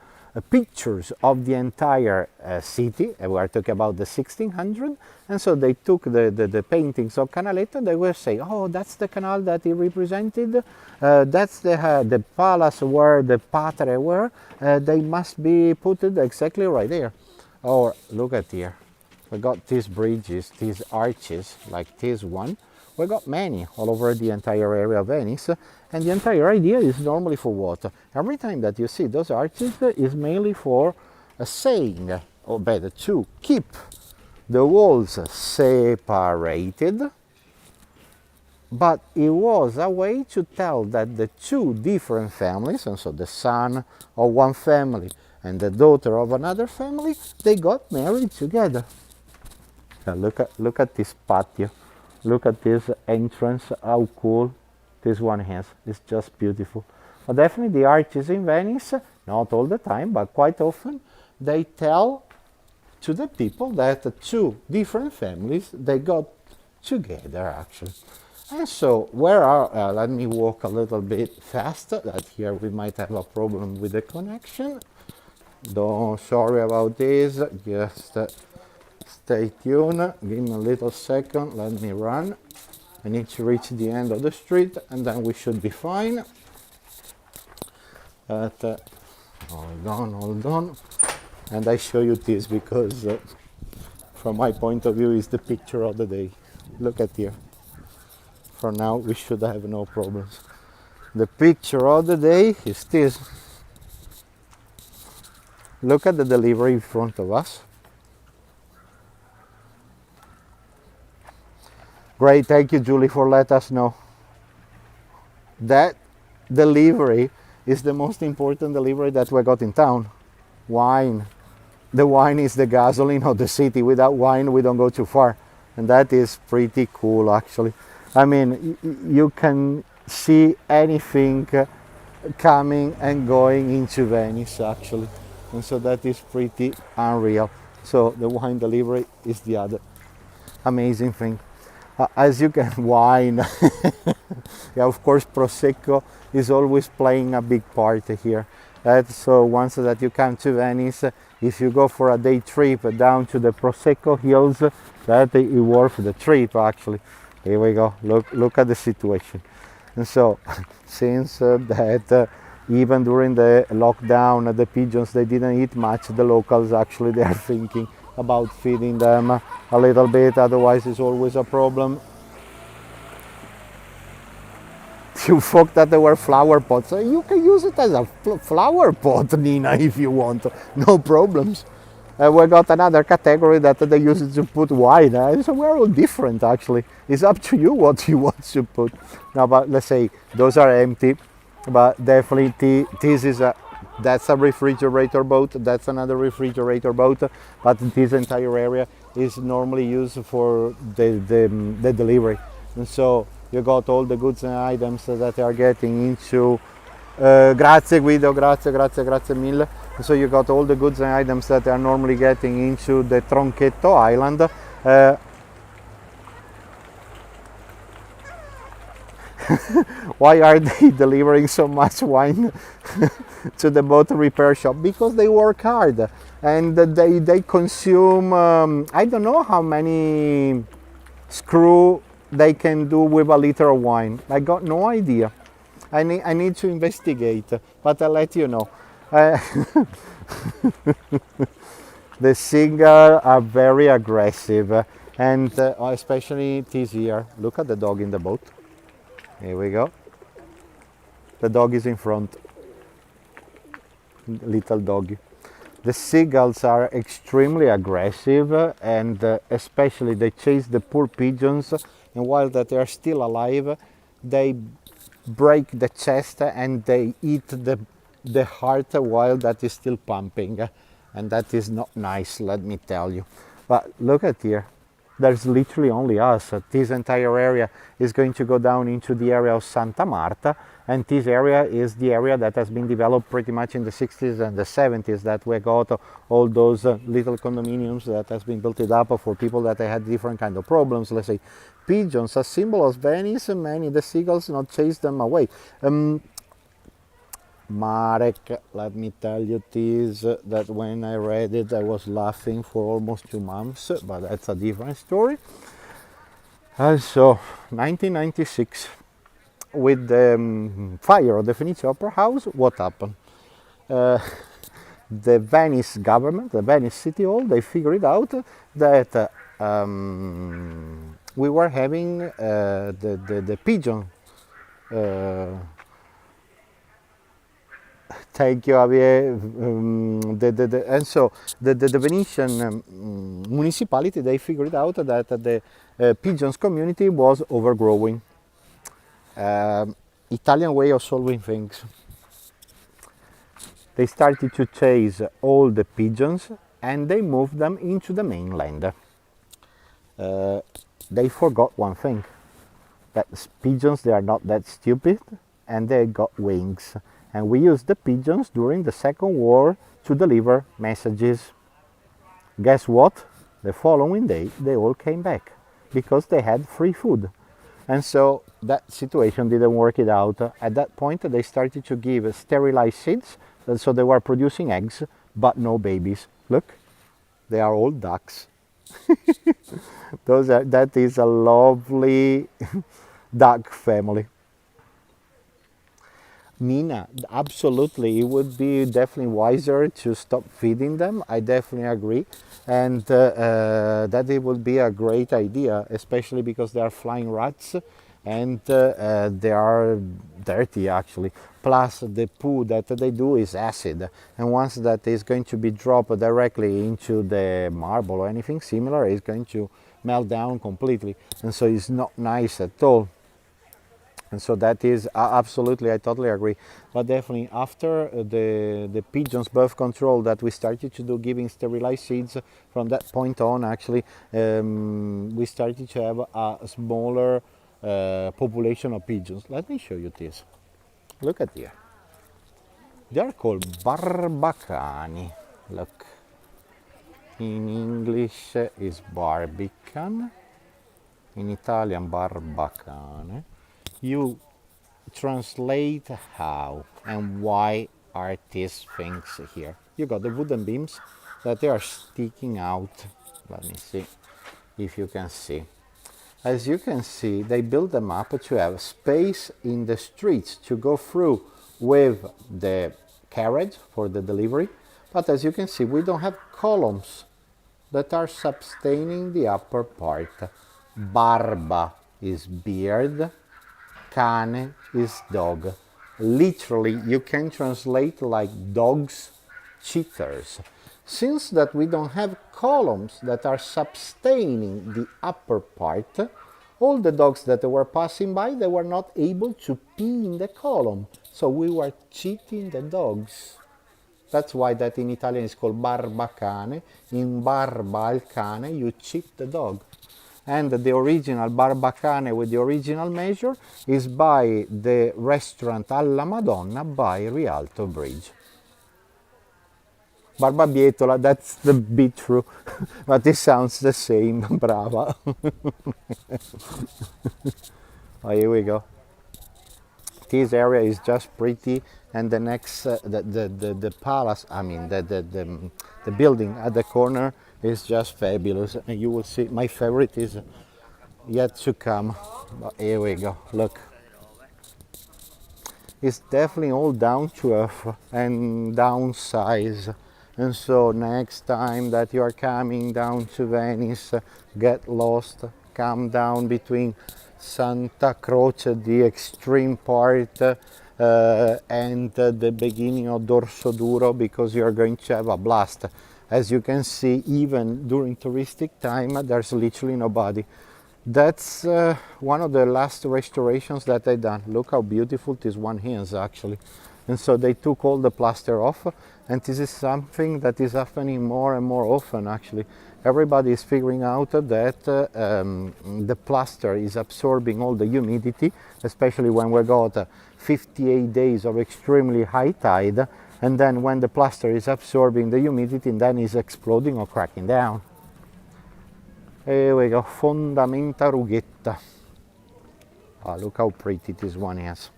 pictures of the entire city. We are talking about the 1600s, and so they took the paintings of Canaletto, and they were saying, oh, that's the canal that he represented, that's the palace where the patere were, they must be put exactly right there. Or look at here, we got these bridges, these arches like this one. We got many all over the entire area of Venice, and the entire idea is normally for what? Every time that you see those arches is mainly for a saying, or better, to keep the walls separated, but it was a way to tell that the two different families, and so the son of one family and the daughter of another family, they got married together. Now look at this patio. Look at this entrance, how cool this one is. It's just beautiful. But definitely the artists in Venice, not all the time, but quite often, they tell to the people that two different families, they got together actually. And so where are, let me walk a little bit faster, that here we might have a problem with the connection. Don't, sorry about this, just stay tuned, give me a little second, let me run. I need to reach the end of the street and then we should be fine. But, hold on. And I show you this because from my point of view is the picture of the day. Look at here. For now we should have no problems. The picture of the day is this. Look at the delivery in front of us. Great, thank you Julie for letting us know. That delivery is the most important delivery that we got in town. Wine. The wine is the gasoline of the city. Without wine we don't go too far. And that is pretty cool actually. I mean, you can see anything coming and going into Venice actually. And so that is pretty unreal. So the wine delivery is the other amazing thing. As you can, wine. Yeah, of course, Prosecco is always playing a big part here. So once that you come to Venice, if you go for a day trip down to the Prosecco hills, that is worth the trip actually. Here we go. Look at the situation. And so, since that even during the lockdown, the pigeons they didn't eat much. The locals actually they are thinking about feeding them a little bit. Otherwise, it's always a problem. You thought that there were flower pots. You can use it as a flower pot, Nina, if you want. No problems. We got another category that they use it to put wine. So we're all different, actually. It's up to you what you want to put. Now, but let's say those are empty. But definitely, this is that's a refrigerator boat. That's another refrigerator boat. But this entire area is normally used for the delivery. And so you got all the goods and items that are getting into. Grazie Guido, grazie mille. So you got all the goods and items that are normally getting into the Tronchetto Island. Why are they delivering so much wine to the boat repair shop? Because they work hard and they consume, I don't know how many screw they can do with a liter of wine. I got no idea. I need to investigate, but I'll let you know. The seagulls are very aggressive, and especially this year. Look at the dog in the boat. Here we go. The dog is in front. Little doggy. The seagulls are extremely aggressive, and especially they chase the poor pigeons, and while that they are still alive, they break the chest and they eat the heart while that is still pumping, and that is not nice, let me tell you. But look at here, there's literally only us. This entire area is going to go down into the area of Santa Marta, and this area is the area that has been developed pretty much in the 60s and the 70s, that we got all those little condominiums that has been built up for people that had different kind of problems. Let's say pigeons, a symbol of Venice, many the seagulls not chase them away. Marek, let me tell you this, that when I read it I was laughing for almost 2 months, but that's a different story. So 1996, with the fire of the Venice Opera House, what happened? The Venice government, the Venice City Hall, they figured out that we were having the pigeon. Thank you, Javier. And so the Venetian municipality, they figured out that the pigeons community was overgrowing. Italian way of solving things. They started to chase all the pigeons and they moved them into the mainland. they forgot one thing, that pigeons, they are not that stupid, and they got wings. And we used the pigeons during the Second War to deliver messages. Guess what? The following day, they all came back because they had free food. And so that situation didn't work it out. At that point, they started to give sterilized seeds, so they were producing eggs, but no babies. Look, they are all ducks. That is a lovely duck family. Nina, absolutely, it would be definitely wiser to stop feeding them. I definitely agree, and that it would be a great idea, especially because they are flying rats, and they are dirty actually. Plus, the poo that they do is acid, and once that is going to be dropped directly into the marble or anything similar, it's going to melt down completely, and so it's not nice at all. And so that is absolutely, I totally agree. But definitely after the pigeons birth control that we started to do, giving sterilized seeds, from that point on actually we started to have a smaller population of pigeons. Let me show you this. Look at here. They are called barbacani. Look. In English is barbican. In Italian barbacane. You translate how and why are these things here. You got the wooden beams that they are sticking out. Let me see if you can see. As you can see, they build them up to have space in the streets to go through with the carriage for the delivery. But as you can see, we don't have columns that are sustaining the upper part. Barba is beard. Cane is dog. Literally, you can translate like dogs, cheaters. Since that we don't have columns that are sustaining the upper part, all the dogs that were passing by, they were not able to pee in the column. So we were cheating the dogs. That's why that in Italian is called barbacane. In barba al cane, you cheat the dog. And the original barbacane with the original measure is by the restaurant Alla Madonna by Rialto Bridge. Barbabietola, that's the bit true, but it sounds the same. Brava. Oh, here we go. This area is just pretty, and the next, the palace, I mean, the building at the corner is just fabulous, and you will see my favorite is yet to come. But here we go. Look, it's definitely all down to earth and downsize. And so next time that you are coming down to Venice, get lost, come down between Santa Croce, the extreme part, and the beginning of Dorsoduro, because you are going to have a blast. As you can see, even during touristic time, there's literally nobody. That's one of the last restorations that I done. Look how beautiful this one is actually. And so they took all the plaster off, and this is something that is happening more and more often actually. Everybody is figuring out that the plaster is absorbing all the humidity, especially when we got 58 days of extremely high tide, and then when the plaster is absorbing the humidity, and then is exploding or cracking down. Here we go, Fondamenta Rughetta. Oh, look how pretty this one is.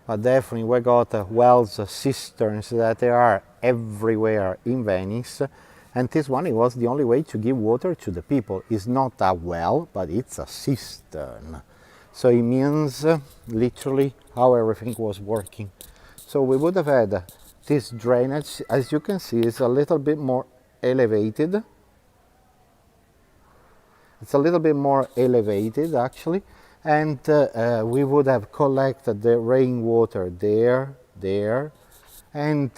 But definitely we got wells, cisterns that are everywhere in Venice, and this one, it was the only way to give water to the people. It's not a well, but it's a cistern. So it means literally how everything was working. So we would have had this drainage, as you can see, is a little bit more elevated. It's a little bit more elevated actually, and we would have collected the rainwater there, and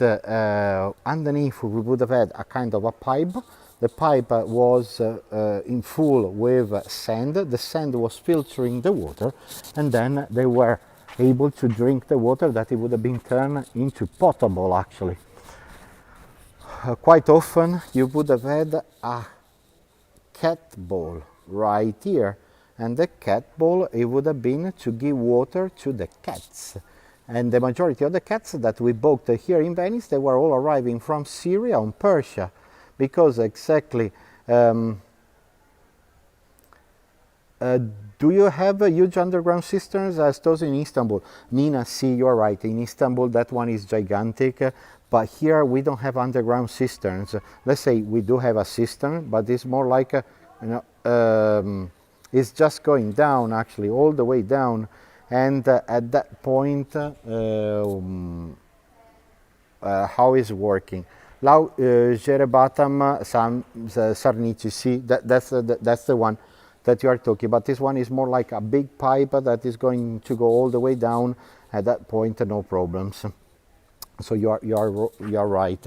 underneath we would have had a kind of a pipe. The pipe was in full with sand. The sand was filtering the water, and then they were able to drink the water that it would have been turned into potable actually. quite often you would have had a cat ball right here, and the cat ball, it would have been to give water to the cats. And the majority of the cats that we booked here in Venice, they were all arriving from Syria and Persia, because exactly do you have huge underground cisterns as those in Istanbul? Nina, see, you're right. In Istanbul, that one is gigantic, but here we don't have underground cisterns. Let's say we do have a cistern, but it's more like it's just going down, actually, all the way down. And at that point, how is working? Lau Jerebatam Sarnici, that's the one that you are talking about. This one is more like a big pipe that is going to go all the way down. At that point, no problems. So you are right.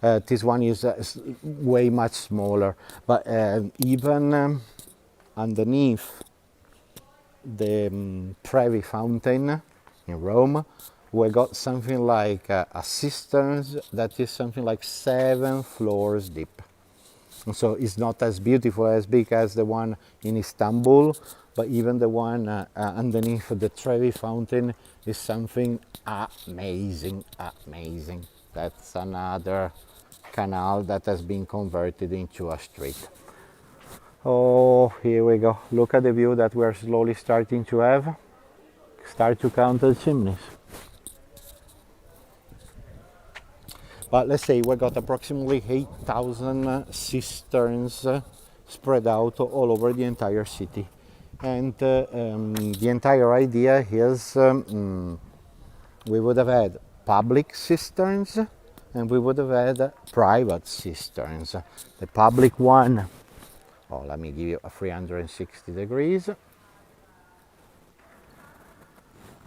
This one is way much smaller, but even underneath the Trevi fountain in Rome, we got something like a cistern that is something like 7 floors deep. So it's not as beautiful, as big as the one in Istanbul, but even the one underneath the Trevi fountain is something amazing, amazing. That's another canal that has been converted into a street. Oh, here we go. Look at the view that we're slowly starting to have. Start to count the chimneys. But let's say we got approximately 8,000 cisterns spread out all over the entire city. And the entire idea is we would have had public cisterns and we would have had private cisterns. The public one, oh, let me give you a 360 degrees.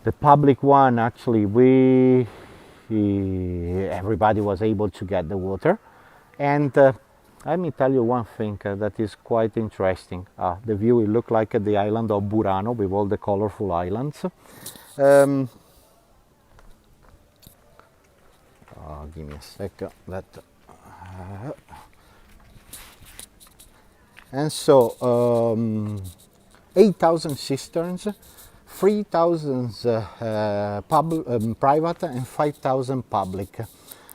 The public one, actually, everybody was able to get the water. And let me tell you one thing that is quite interesting. The view, it looked like the island of Burano with all the colorful islands. Give me a second. And so 8,000 cisterns, 3,000 private and 5,000 public.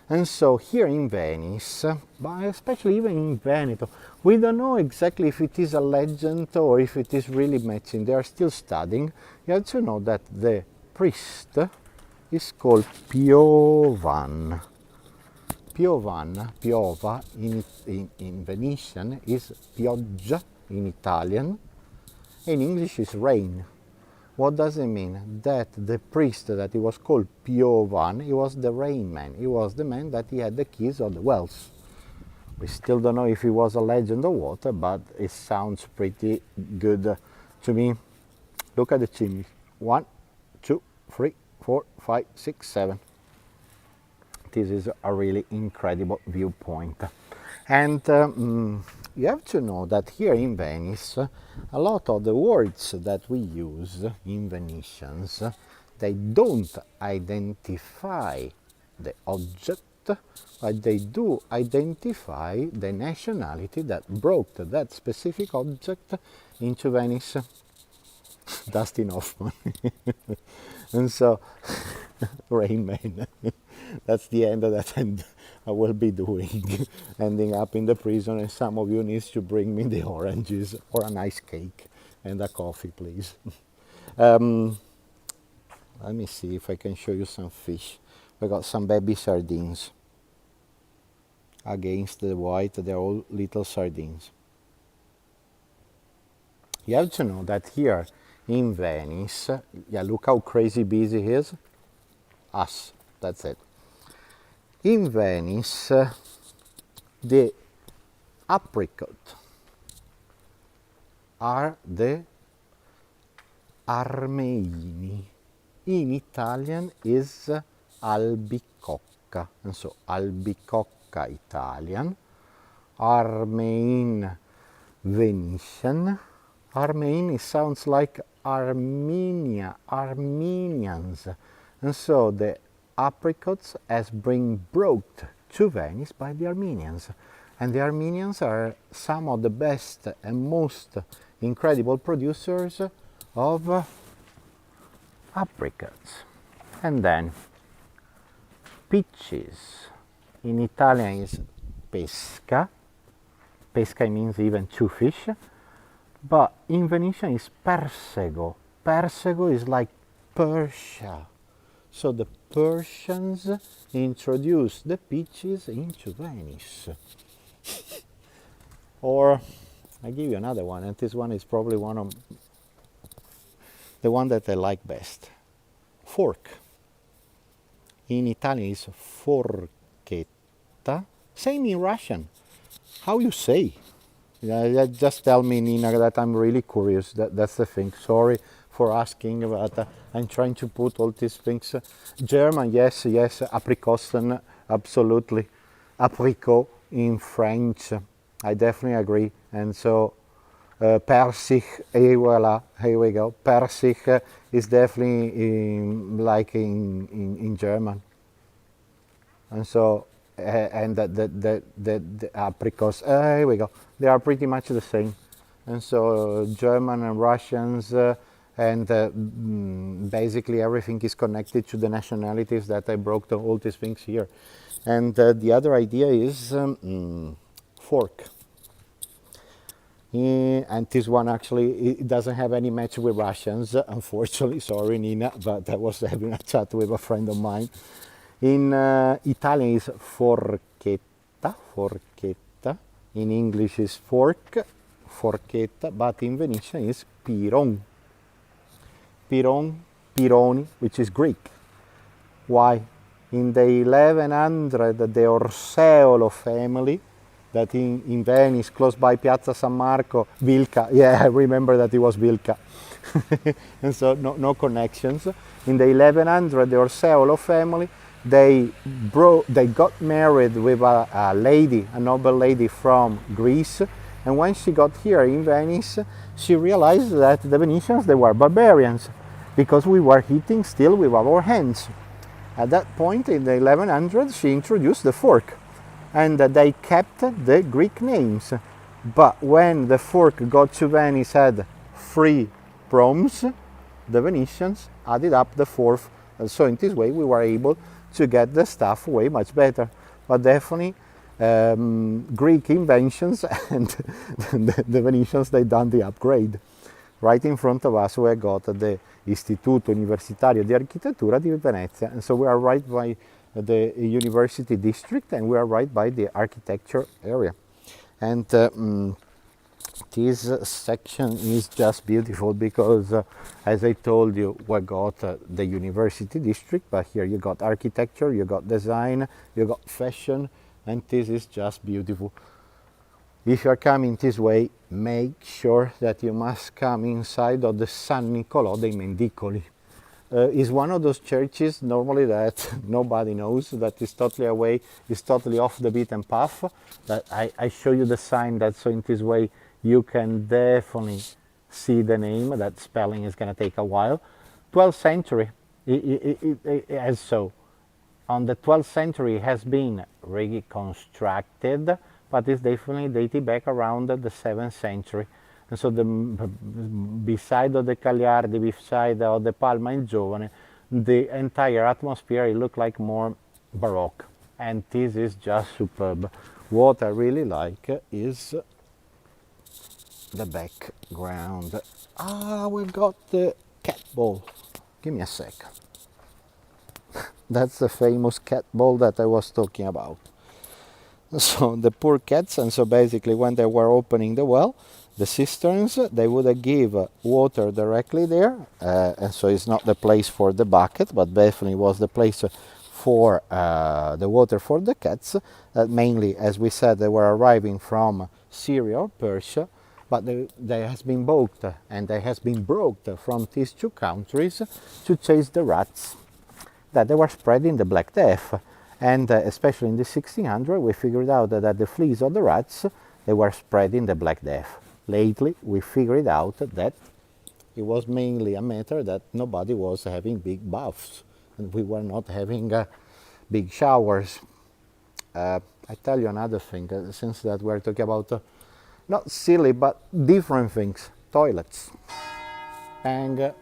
And so here in Venice, but especially even in Veneto, we don't know exactly if it is a legend or if it is really matching. They are still studying. You have to know that the priest is called Piovan. Piova in Venetian is pioggia in Italian, in English is rain. What does it mean? That the priest that he was called Piovan, he was the rain man. He was the man that he had the keys of the wells. We still don't know if he was a legend or what, but it sounds pretty good to me. Look at the chimney. 1, 2, 3, 4, 5, 6, 7. This is a really incredible viewpoint. And you have to know that here in Venice, a lot of the words that we use in Venetians, they don't identify the object, but they do identify the nationality that brought that specific object into Venice. Dustin Hoffman. And so, Rain Man. That's the end of that, and I will be doing, ending up in the prison, and some of you needs to bring me the oranges or a nice cake and a coffee, please. Let me see if I can show you some fish. We got some baby sardines. Against the white, they're all little sardines. You have to know that here in Venice, yeah, look how crazy busy he is. Us, that's it. In Venice, the apricot are the armeini. In Italian is albicocca. And so albicocca Italian, armein Venetian. Armein, it sounds like Armenia, Armenians. And so the apricots has been brought to Venice by the Armenians. And the Armenians are some of the best and most incredible producers of apricots. And then peaches. In Italian is pesca. Pesca means even two fish. But in Venetian is persego. Persego is like Persia. So the Persians introduced the peaches into Venice. Or I give you another one, and this one is probably the one that I like best. Fork. In Italian is forchetta. Same in Russian. How you say? Just tell me, Nina, that I'm really curious. That's the thing. Sorry for asking, but I'm trying to put all these things. German, yes, aprikosten, absolutely. Apricot in French, I definitely agree. And so Persich, voila, here we go. Persich is definitely like in German. And so, and the apricots, here we go. They are pretty much the same. And so German and Russians and basically everything is connected to the nationalities that I broke all these things here. And the other idea is fork. And this one actually it doesn't have any match with Russians, unfortunately. Sorry, Nina, but I was having a chat with a friend of mine. In Italian is forchetta. In English is fork, forchetta, but in Venetian is piron. Pironi, which is Greek. Why? In the 1100, the Orseolo family, that in Venice, close by Piazza San Marco, Vilca, yeah, I remember that it was Vilca. And so no connections. In the 1100, the Orseolo family, they got married with a lady, a noble lady from Greece, and when she got here in Venice, she realized that the Venetians, they were barbarians, because we were eating still with our hands. At that point, in the 1100s, she introduced the fork, and they kept the Greek names. But when the fork got to Venice, had 3 proms, the Venetians added up the 4th. And so in this way, we were able to get the stuff way much better. But definitely, Greek inventions and the Venetians, they done the upgrade. Right in front of us, we got the Istituto Universitario di Architettura di Venezia. And so we are right by the university district, and we are right by the architecture area. And this section is just beautiful because, as I told you, we got the university district, but here you got architecture, you got design, you got fashion, and this is just beautiful. If you are coming this way, make sure that you must come inside of the San Niccolò dei Mendicoli. Is one of those churches normally that nobody knows, that is totally away, is totally off the beaten path. That I show you the sign, that so in this way you can definitely see the name. That spelling is going to take a while. 12th century, as so. On the 12th century it has been reconstructed, but it's definitely dated back around the 7th century. And so beside of the Cagliardi, beside of the Palma il Giovane, the entire atmosphere, it looked like more Baroque. And this is just superb. What I really like is the background. We got the cat ball. Give me a sec. That's the famous cat ball that I was talking about. So the poor cats, and so basically when they were opening the well, the cisterns, they would give water directly there, and so it's not the place for the bucket, but definitely was the place for the water for the cats. Mainly, as we said, they were arriving from Syria or Persia, but they has been bought and they has been brought from these 2 countries to chase the rats that they were spreading the Black Death. And especially in the 1600s, we figured out that the fleas of the rats, they were spreading the Black Death. Lately, we figured out that it was mainly a matter that nobody was having big baths, and we were not having big showers. I tell you another thing, since that we're talking about not silly but different things, toilets. And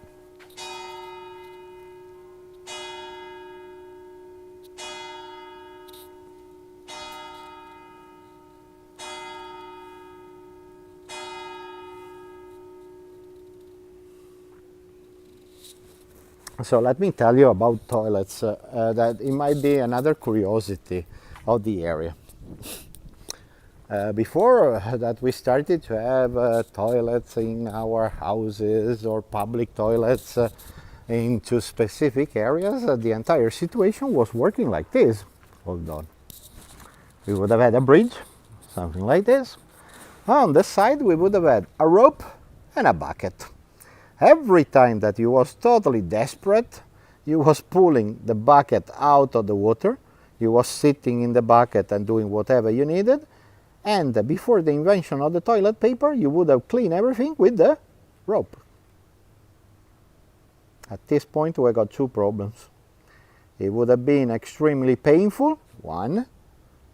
so let me tell you about toilets, that it might be another curiosity of the area. Before that we started to have toilets in our houses or public toilets into specific areas, the entire situation was working like this. Hold on. We would have had a bridge, something like this. On the side we would have had a rope and a bucket. Every time that you was totally desperate, you was pulling the bucket out of the water, you was sitting in the bucket and doing whatever you needed, and before the invention of the toilet paper, you would have cleaned everything with the rope. At this point, we got two problems. It would have been extremely painful, one,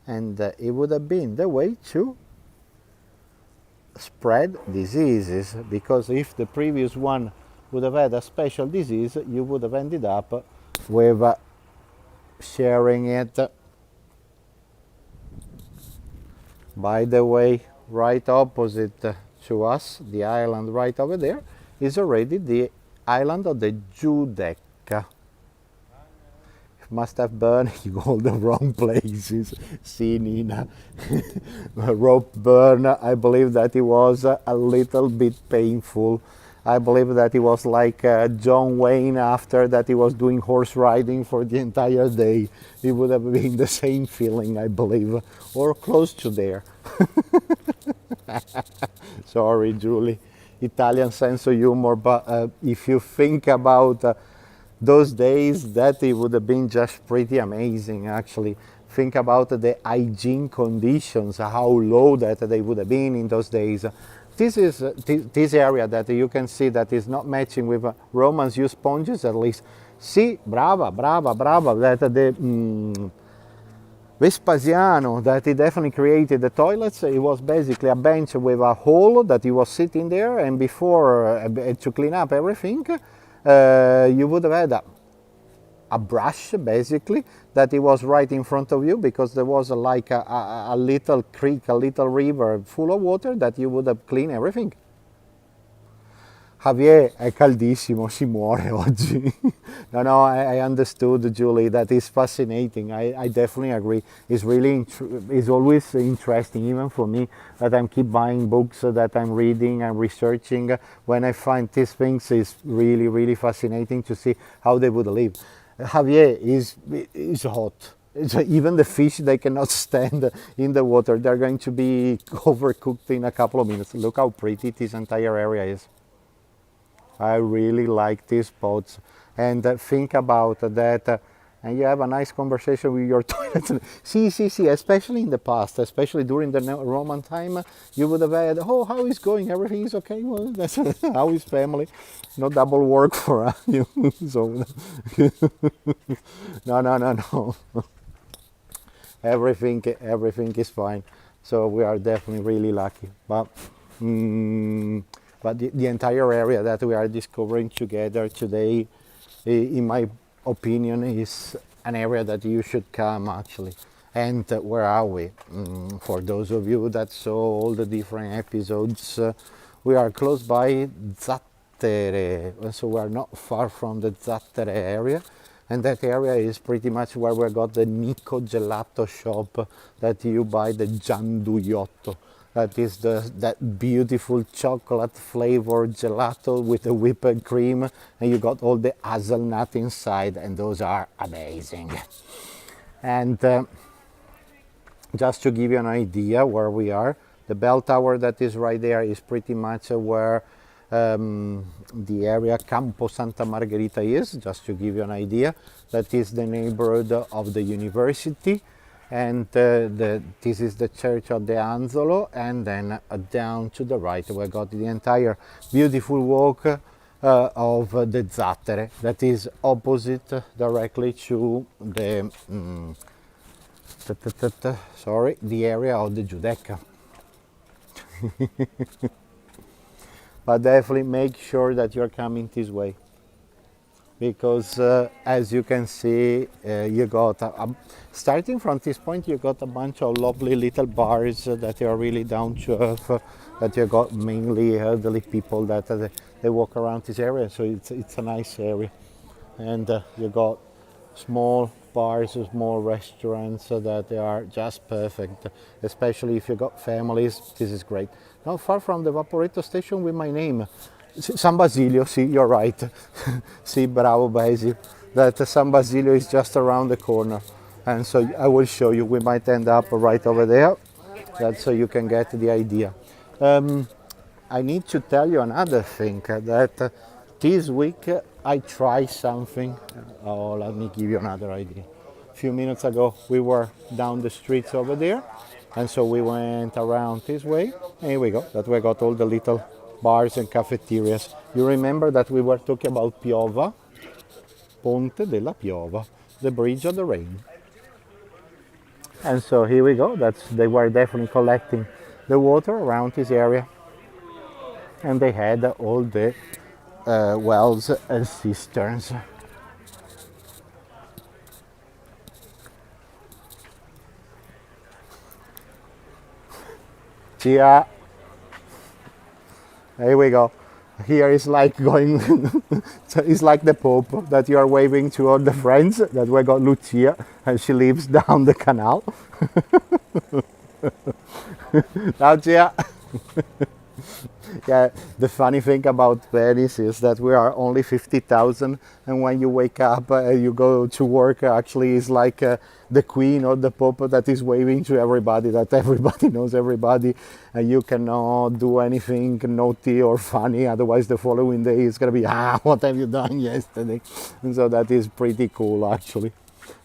and it would have been the way to spread diseases, because if the previous one would have had a special disease, you would have ended up with sharing it. By the way, right opposite to us, the island right over there, is already the island of the Giudecca. Must have burned in all the wrong places. Seen in a rope burn, I believe that it was a little bit painful. I believe that it was like John Wayne after that he was doing horse riding for the entire day. It would have been the same feeling, I believe, or close to there. Sorry, Julie. Italian sense of humor, but if you think about those days, that it would have been just pretty amazing, actually. Think about the hygiene conditions, how low that they would have been in those days. This is this area that you can see that is not matching with Romans use sponges, at least. See, brava, that the Vespasiano, that he definitely created the toilets. It was basically a bench with a hole that he was sitting there, and before to clean up everything, you would have had a brush, basically, that it was right in front of you, because there was like a little creek, a little river full of water that you would have cleaned everything. Javier, è caldissimo, si muore oggi. No, I understood, Julie, that is fascinating. I definitely agree. It's really, it's always interesting, even for me, that I keep buying books, that I'm reading and researching. When I find these things, it's really, really fascinating to see how they would live. Javier is hot. Even the fish, they cannot stand in the water. They're going to be overcooked in a couple of minutes. Look how pretty this entire area is. I really like these spots, and think about that, and you have a nice conversation with your toilet. See, especially in the past, especially during the Roman time, you would have had, oh, how is going? Everything is okay? Well, that's how is family? No double work for you. So, no. Everything is fine. So we are definitely really lucky. But the entire area that we are discovering together today, in my opinion, is an area that you should come, actually. And where are we? For those of you that saw all the different episodes, we are close by Zattere, so we are not far from the Zattere area. And that area is pretty much where we got the Nico Gelato shop, that you buy the Gianduiotto. That is that beautiful chocolate flavored gelato with the whipped cream, and you got all the hazelnut inside, and those are amazing. And just to give you an idea where we are, the bell tower that is right there is pretty much where the area Campo Santa Margherita is, just to give you an idea. That is the neighborhood of the university. And this is the church of the Anzolo, and then down to the right we got the entire beautiful walk of the Zattere, that is opposite directly to the sorry, the area of the Giudecca. But definitely make sure that you're coming this way, because as you can see, you got starting from this point, you got a bunch of lovely little bars that are really down to earth, that you got mainly elderly people that they walk around this area, so it's a nice area. And you got small bars, small restaurants that they are just perfect, especially if you got families. This is great. Not far from the Vaporetto station with my name, San Basilio. See, you're right. See, bravo Basil, that San Basilio is just around the corner, and so I will show you. We might end up right over there, that's so you can get the idea. I need to tell you another thing, that this week I tried something. Oh, let me give you another idea. A few minutes ago we were down the streets over there, and so we went around this way. And here we go, that we got all the little bars and cafeterias. You remember that we were talking about Piova, Ponte della Piova, the bridge of the rain. And so here we go, they were definitely collecting the water around this area, and they had all the wells and cisterns. Chia. Here we go. Here is like going, it's like the Pope, that you are waving to all the friends, that we got Lucia, and she lives down the canal. Ciao, Chia. Yeah, the funny thing about Venice is that we are only 50,000, and when you wake up, you go to work, actually is like the Queen or the Pope that is waving to everybody, that everybody knows everybody, and you cannot do anything naughty or funny, otherwise the following day is going to be, what have you done yesterday? And so that is pretty cool, actually.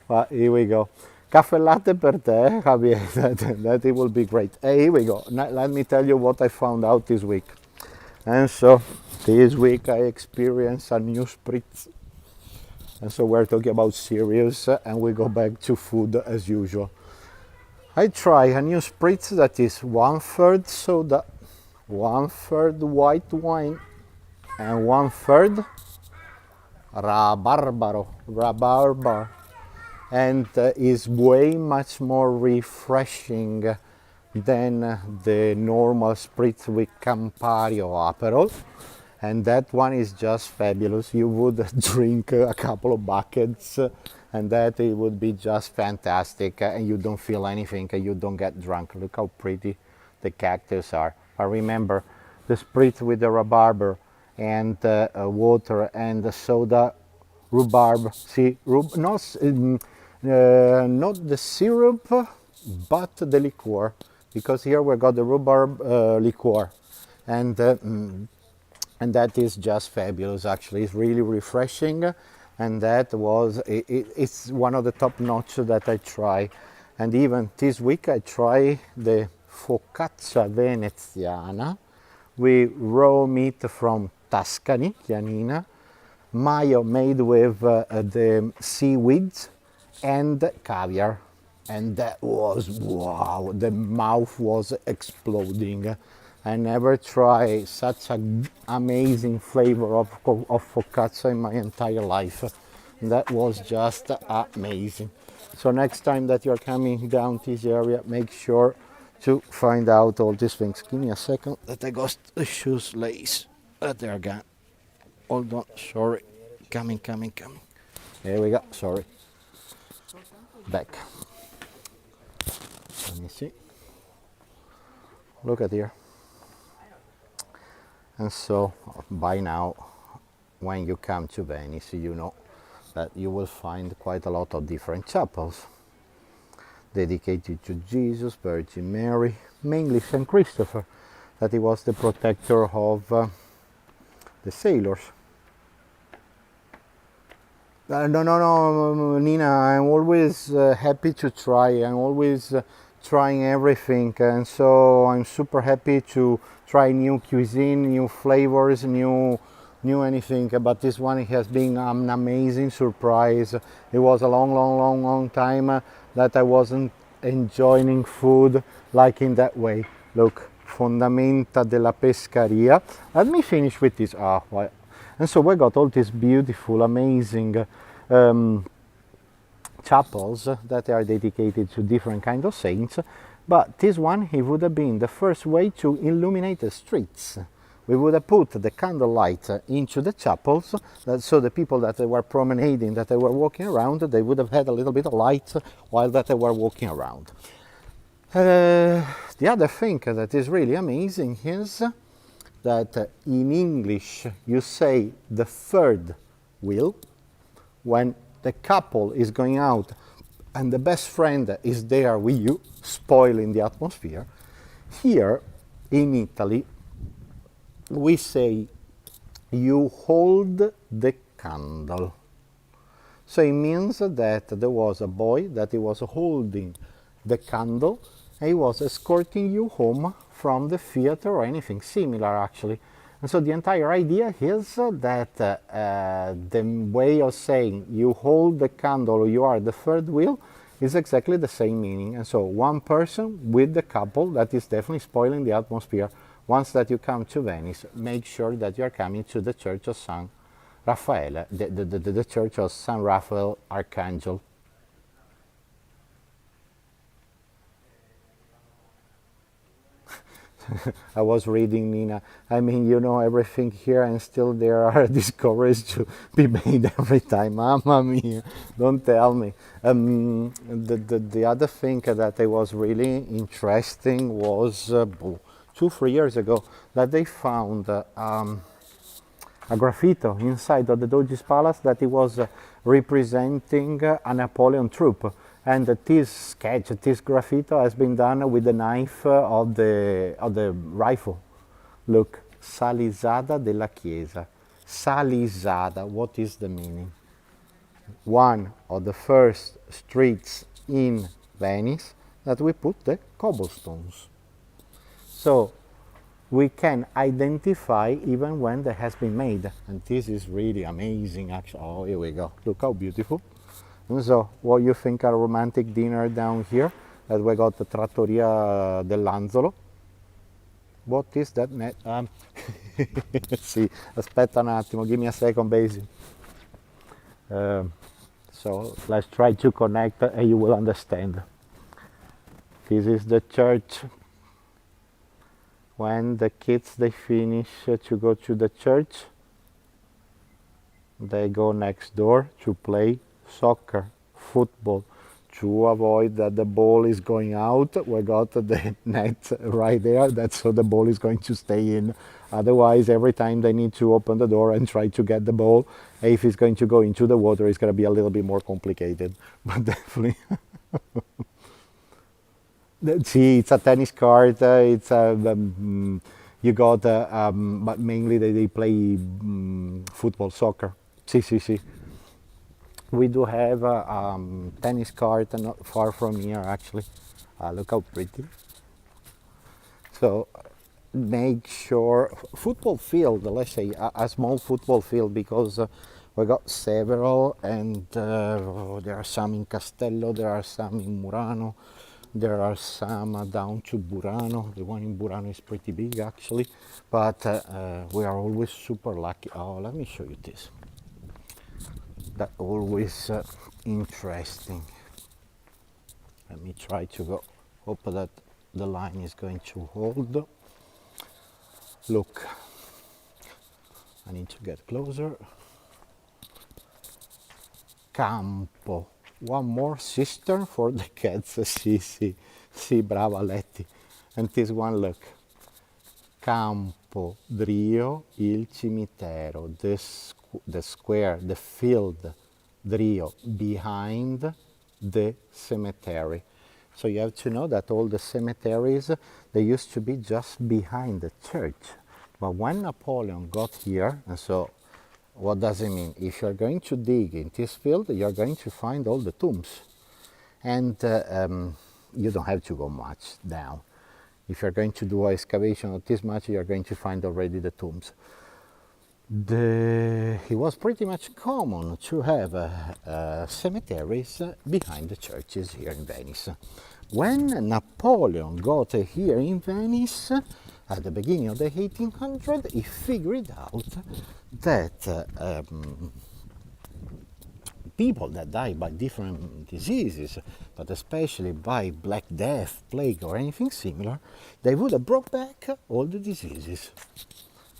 But here we go. Caffè latte per te, Javier, that it will be great. Hey, here we go. Now, let me tell you what I found out this week. And so this week I experienced a new spritz. And so we're talking about serious, and we go back to food as usual. I try a new spritz that is 1/3 soda, 1/3 white wine, and 1/3 rabarbar, and is way much more refreshing than the normal spritz with Campari or Aperol, and that one is just fabulous. You would drink a couple of buckets, and that it would be just fantastic, and you don't feel anything, and you don't get drunk. Look how pretty the cactus are. I remember the spritz with the rhubarb and water and the soda, rhubarb. See, not the syrup, but the liqueur, because here we got the rhubarb liqueur, and that is just fabulous. Actually, it's really refreshing, and that was it's one of the top notch that I try. And even this week I try the focaccia veneziana with raw meat from Tuscany, Chianina, mayo made with the seaweeds and caviar, and that was wow, the mouth was exploding. I never tried such an amazing flavor of focaccia in my entire life. That was just amazing. So next time that you're coming down this area, make sure to find out all these things. Give me a second that I got the shoes lace. There again. Hold on, sorry. Coming. Here we go, sorry. Back. Let me see. Look at here. And so by now, when you come to Venice, you know that you will find quite a lot of different chapels dedicated to Jesus, Virgin Mary, mainly St. Christopher, that he was the protector of the sailors. No, Nina, I'm always happy to try. I'm always trying everything, and so I'm super happy to try new cuisine, new flavors, new anything. But this one has been an amazing surprise. It was a long time that I wasn't enjoying food like in that way. Look, fondamenta della pescaria. Let me finish with this. And so we got all these beautiful, amazing chapels that are dedicated to different kind of saints. But this one, it would have been the first way to illuminate the streets. We would have put the candlelight into the chapels, so the people that they were promenading, that they were walking around, they would have had a little bit of light while that they were walking around. The other thing that is really amazing is that in English you say the third wheel when the couple is going out and the best friend is there with you, spoiling the atmosphere. Here in Italy, we say you hold the candle. So it means that there was a boy that he was holding the candle and he was escorting you home from the theater or anything similar actually. And so the entire idea is that the way of saying you hold the candle or you are the third wheel is exactly the same meaning. And so one person with the couple, that is definitely spoiling the atmosphere. Once that you come to Venice, make sure that you are coming to the Church of San Raffaele, the Church of San Raphael Archangel. I was reading, Nina. I mean, you know everything here, and still there are discoveries to be made every time. Mamma mia! Don't tell me. The other thing that was really interesting was 2-3 years ago that they found a graffito inside of the Doge's palace that it was representing a Napoleon troop. And this sketch, this graffito has been done with the knife of the rifle. Look, Salisada della Chiesa. Salisada, what is the meaning? One of the first streets in Venice that we put the cobblestones. So we can identify even when that has been made. And this is really amazing actually. Oh, here we go. Look how beautiful. And so what you think a romantic dinner down here that we got the Trattoria dell'Anzolo. What is that? Sì, aspetta un attimo, give me a second, Basil. So let's try to connect and you will understand. This is the church. When the kids they finish to go to the church, they go next door to play soccer, football. To avoid that the ball is going out, we got the net right there. That's so the ball is going to stay in. Otherwise, every time they need to open the door and try to get the ball, if it's going to go into the water, it's going to be a little bit more complicated. But definitely. See, it's a tennis court. It's a you got, but mainly they play football, soccer. See. We do have a tennis court not far from here actually. Look how pretty. So make sure, football field, let's say a small football field, because we got several, and there are some in Castello, there are some in Murano, there are some down to Burano. The one in Burano is pretty big actually, but we are always super lucky. Oh, let me show you this. That always interesting. Let me try to go. Hope that the line is going to hold. Look, I need to get closer. Campo. One more cistern for the cats. Sì, brava Letty. And this one, look. Campo Drio il cimitero. The square, the field, Drio, behind the cemetery. So you have to know that all the cemeteries, they used to be just behind the church. But when Napoleon got here, and so what does it mean? If you're going to dig in this field, you're going to find all the tombs. And you don't have to go much down. If you're going to do an excavation of this much, you're going to find already the tombs. It was pretty much common to have cemeteries behind the churches here in Venice. When Napoleon got here in Venice at the beginning of the 1800s, he figured out that people that die by different diseases, but especially by Black Death, plague, or anything similar, they would have brought back all the diseases.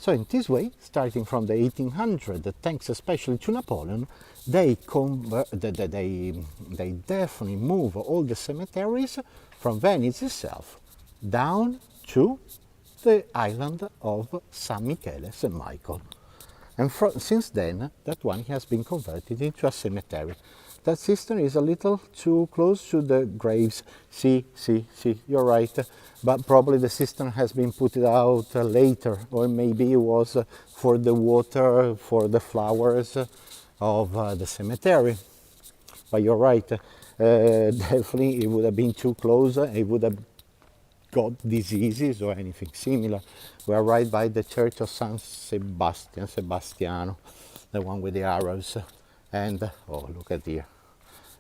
So in this way, starting from the 1800s, thanks especially to Napoleon, they definitely move all the cemeteries from Venice itself down to the island of San Michele, St. Michael. And since then, that one has been converted into a cemetery. That cistern is a little too close to the graves. See, you're right. But probably the cistern has been put out later, or maybe it was for the water, for the flowers of the cemetery. But you're right. Definitely, it would have been too close. It would have got diseases or anything similar. We are right by the church of San Sebastiano, the one with the arrows. And oh, look at here.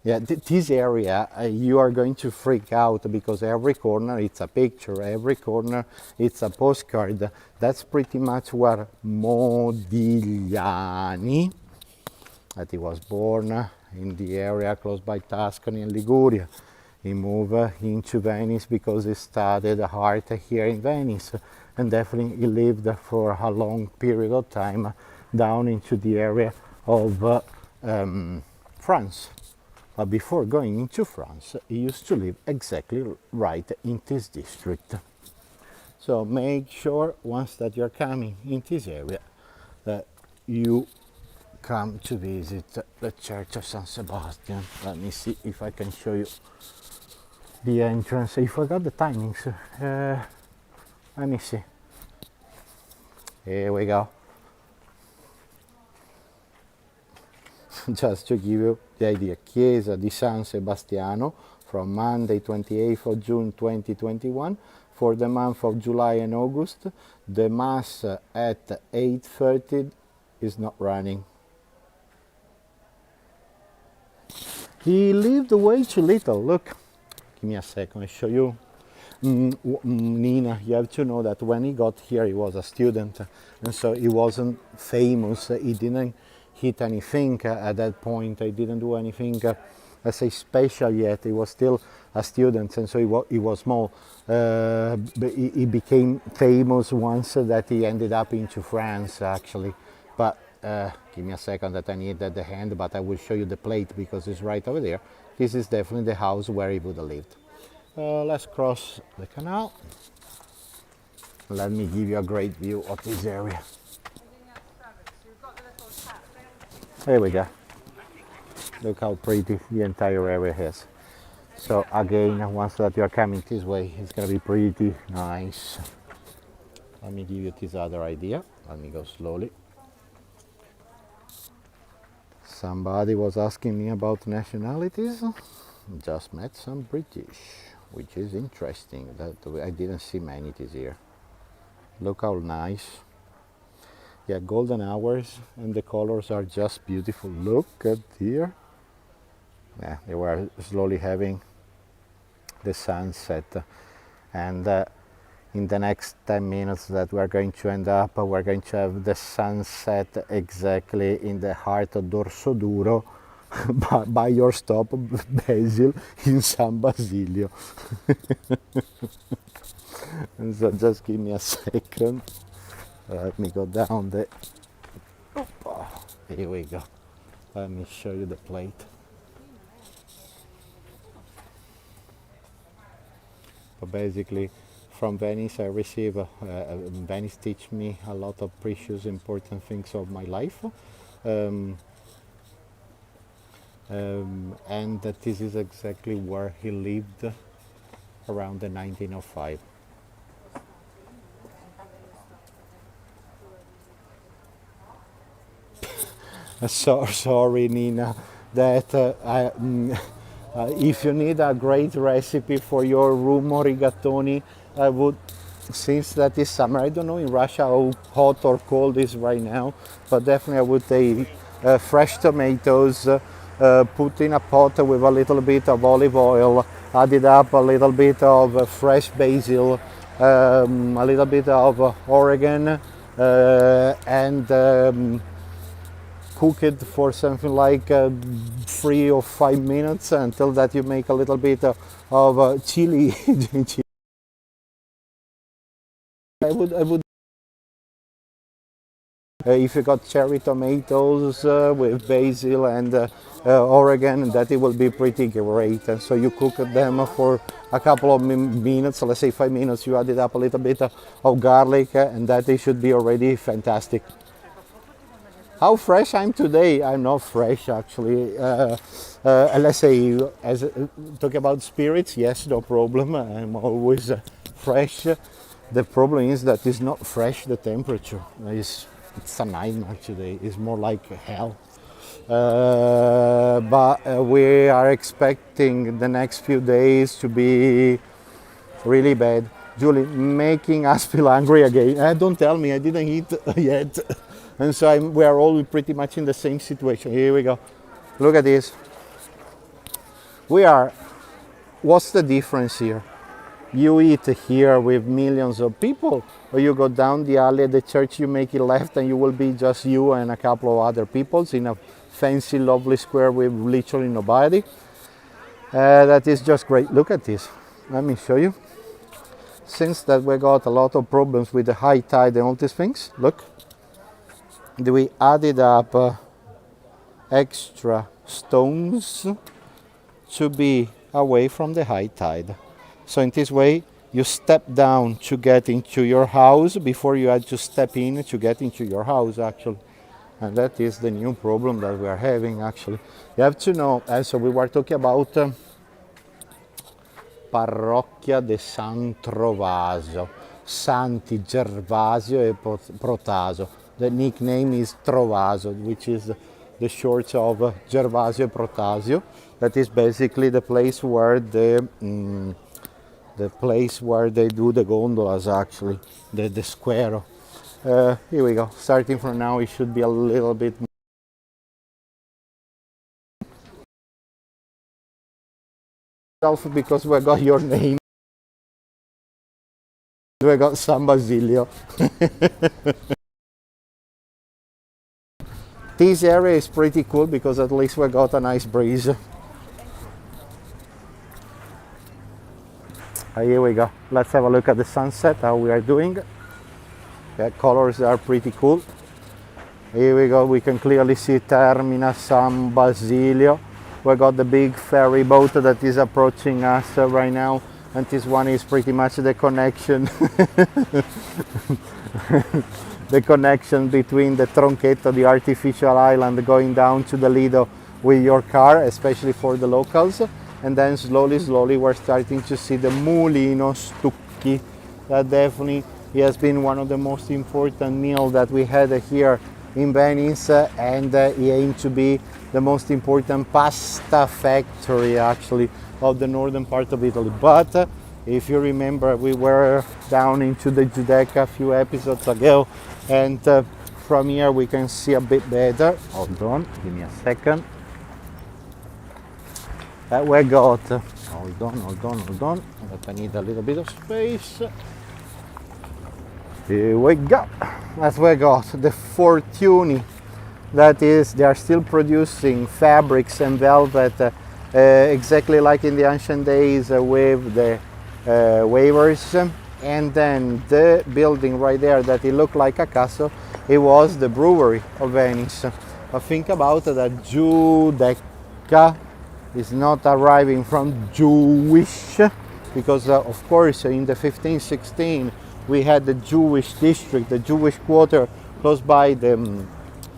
Yeah, this area, you are going to freak out because every corner it's a picture, every corner it's a postcard. That's pretty much where Modigliani, that he was born in the area close by Tuscany and Liguria. He moved into Venice because he studied art here in Venice, and definitely he lived for a long period of time down into the area of France. But before going into France, he used to live exactly right in this district. So make sure once that you're coming in this area that you come to visit the Church of San Sebastian. Let me see if I can show you the entrance. I forgot the timings. Let me see. Here we go. Just to give you the idea, Chiesa di San Sebastiano from Monday 28th of June 2021 for the month of July and August. The Mass at 8:30 is not running. He lived way too little. Look, give me a second, I'll show you. Nina, you have to know that when he got here, he was a student, and so he wasn't famous. He didn't hit anything at that point. He didn't do anything, let's say, special yet. He was still a student, and so he was small. But he became famous once that he ended up into France, actually. But give me a second that I need the hand, but I will show you the plate because it's right over there. This is definitely the house where he would have lived. Let's cross the canal. Let me give you a great view of this area. There we go. Look how pretty the entire area is. So again, once that you are coming this way, it's going to be pretty nice. Let me give you this other idea. Let me go slowly. Somebody was asking me about nationalities. Just met some British, which is interesting. That I didn't see many this year. Look how nice. Yeah, golden hours, and the colors are just beautiful. Look at here. Yeah, they were slowly having the sunset, and in the next 10 minutes that we're going to end up, we're going to have the sunset exactly in the heart of Dorsoduro by your stop, Basil, in San Basilio. And so just give me a second. Let me go down the... Oh, here we go. Let me show you the plate. But basically, from Venice I receive, Venice teach me a lot of precious, important things of my life. And that this is exactly where he lived around the 1905. So sorry, Nina, that if you need a great recipe for your rumo rigatoni, I would, since that is summer, I don't know in Russia how hot or cold it is right now, but definitely I would take fresh tomatoes, put in a pot with a little bit of olive oil, added up a little bit of fresh basil, a little bit of oregano, and cook it for something like 3 or 5 minutes until that you make a little bit of chili. I would if you got cherry tomatoes with basil and oregano, that it will be pretty great. And so you cook them for a couple of minutes, let's say 5 minutes. You added up a little bit of garlic, and that it should be already fantastic. How fresh I'm today? I'm not fresh actually. Let's say, as talk about spirits, yes, no problem. I'm always fresh. The problem is that it's not fresh. The temperature it's a nightmare today. It's more like hell. But we are expecting the next few days to be really bad. Julie, making us feel hungry again. Don't tell me, I didn't eat yet. And so we are all pretty much in the same situation. Here we go. Look at this. What's the difference here? You eat here with millions of people, or you go down the alley at the church, you make it left, and you will be just you and a couple of other people in a fancy, lovely square with literally nobody. That is just great. Look at this. Let me show you. Since that we got a lot of problems with the high tide and all these things, look. We added up extra stones to be away from the high tide. So in this way, you step down to get into your house before you had to step in to get into your house, actually. And that is the new problem that we are having, actually. You have to know, so we were talking about Parrocchia de San Trovaso, Santi Gervasio e Protaso. The nickname is Trovaso, which is the short of Gervasio e Protasio. That is basically the place where they do the gondolas, actually, the square. Here we go. Starting from now, it should be a little bit more because we got your name. We got San Basilio. This area is pretty cool because at least we got a nice breeze. Here we go. Let's have a look at the sunset, how we are doing. The colors are pretty cool. Here we go. We can clearly see Termina, San Basilio. We got the big ferry boat that is approaching us right now. And this one is pretty much the connection. The connection between the Tronchetto, the artificial island, going down to the Lido with your car, especially for the locals. And then slowly we're starting to see the Mulino Stucchi. That definitely has been one of the most important meals that we had here in Venice, and he aimed to be the most important pasta factory actually of the northern part of Italy. But if you remember, we were down into the Giudecca a few episodes ago, and from here we can see a bit better. Hold on, give me a second. We got, hold on, but I need a little bit of space. Here we go. As we got the Fortuny, that is, they are still producing fabrics and velvet exactly like in the ancient days with the waivers. And then the building right there that it looked like a castle, it was the brewery of Venice. But think about it, that Giudecca is not arriving from Jewish, because of course in the 1516 we had the Jewish district, the Jewish quarter close by the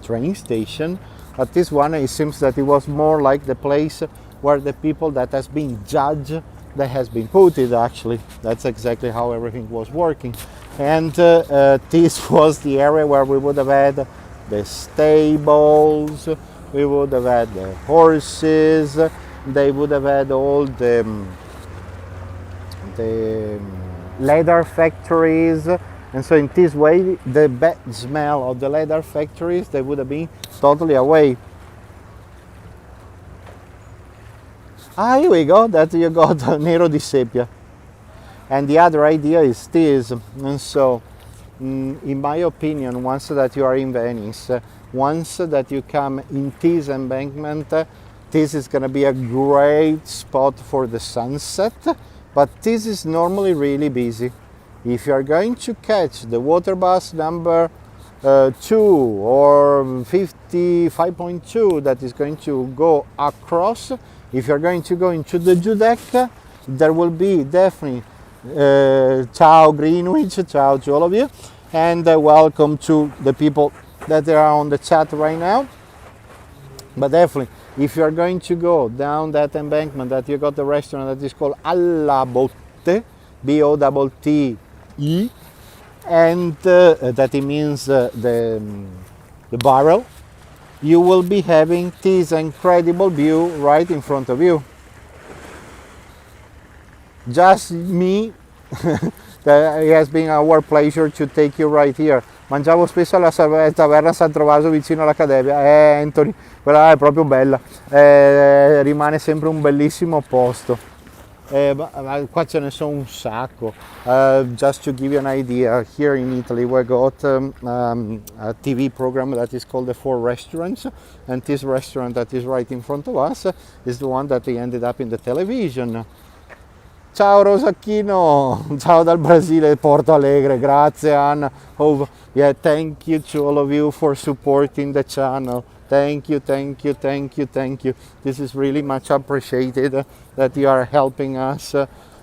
train station. But this one, it seems that it was more like the place where the people that has been judged, that has been put it actually. That's exactly how everything was working. And this was the area where we would have had the stables, we would have had the horses, they would have had all the leather factories. And so in this way, the bad smell of the leather factories, they would have been totally away. Ah, here we go, that you got Nero di Sepia. And the other idea is this, and so in my opinion, once that you are in Venice, once that you come in this embankment, this is going to be a great spot for the sunset, but this is normally really busy. If you are going to catch the water bus number 2 or 55.2 that is going to go across, if you're going to go into the Giudecca, there will be definitely ciao Greenwich, ciao to all of you, and welcome to the people that are on the chat right now. But definitely, if you're going to go down that embankment, that you got the restaurant that is called Alla Botte, B-O-T-T-E, and that it means the barrel, you will be having this incredible view right in front of you. Just me, that it has been our pleasure to take you right here. Mangiavo spesso alla taverna San Trovaso vicino all'Accademia. Anthony, quella è proprio bella. Rimane sempre un bellissimo posto. Ma qua ce ne sono un sacco. Just to give you an idea, here in Italy we got a TV program that is called The Four Restaurants, and this restaurant that is right in front of us is the one that ended up in the television. Ciao Rosacchino, ciao dal Brasile, Porto Alegre, grazie Anna. Oh, yeah, thank you to all of you for supporting the channel. Thank you, thank you, thank you, thank you. This is really much appreciated that you are helping us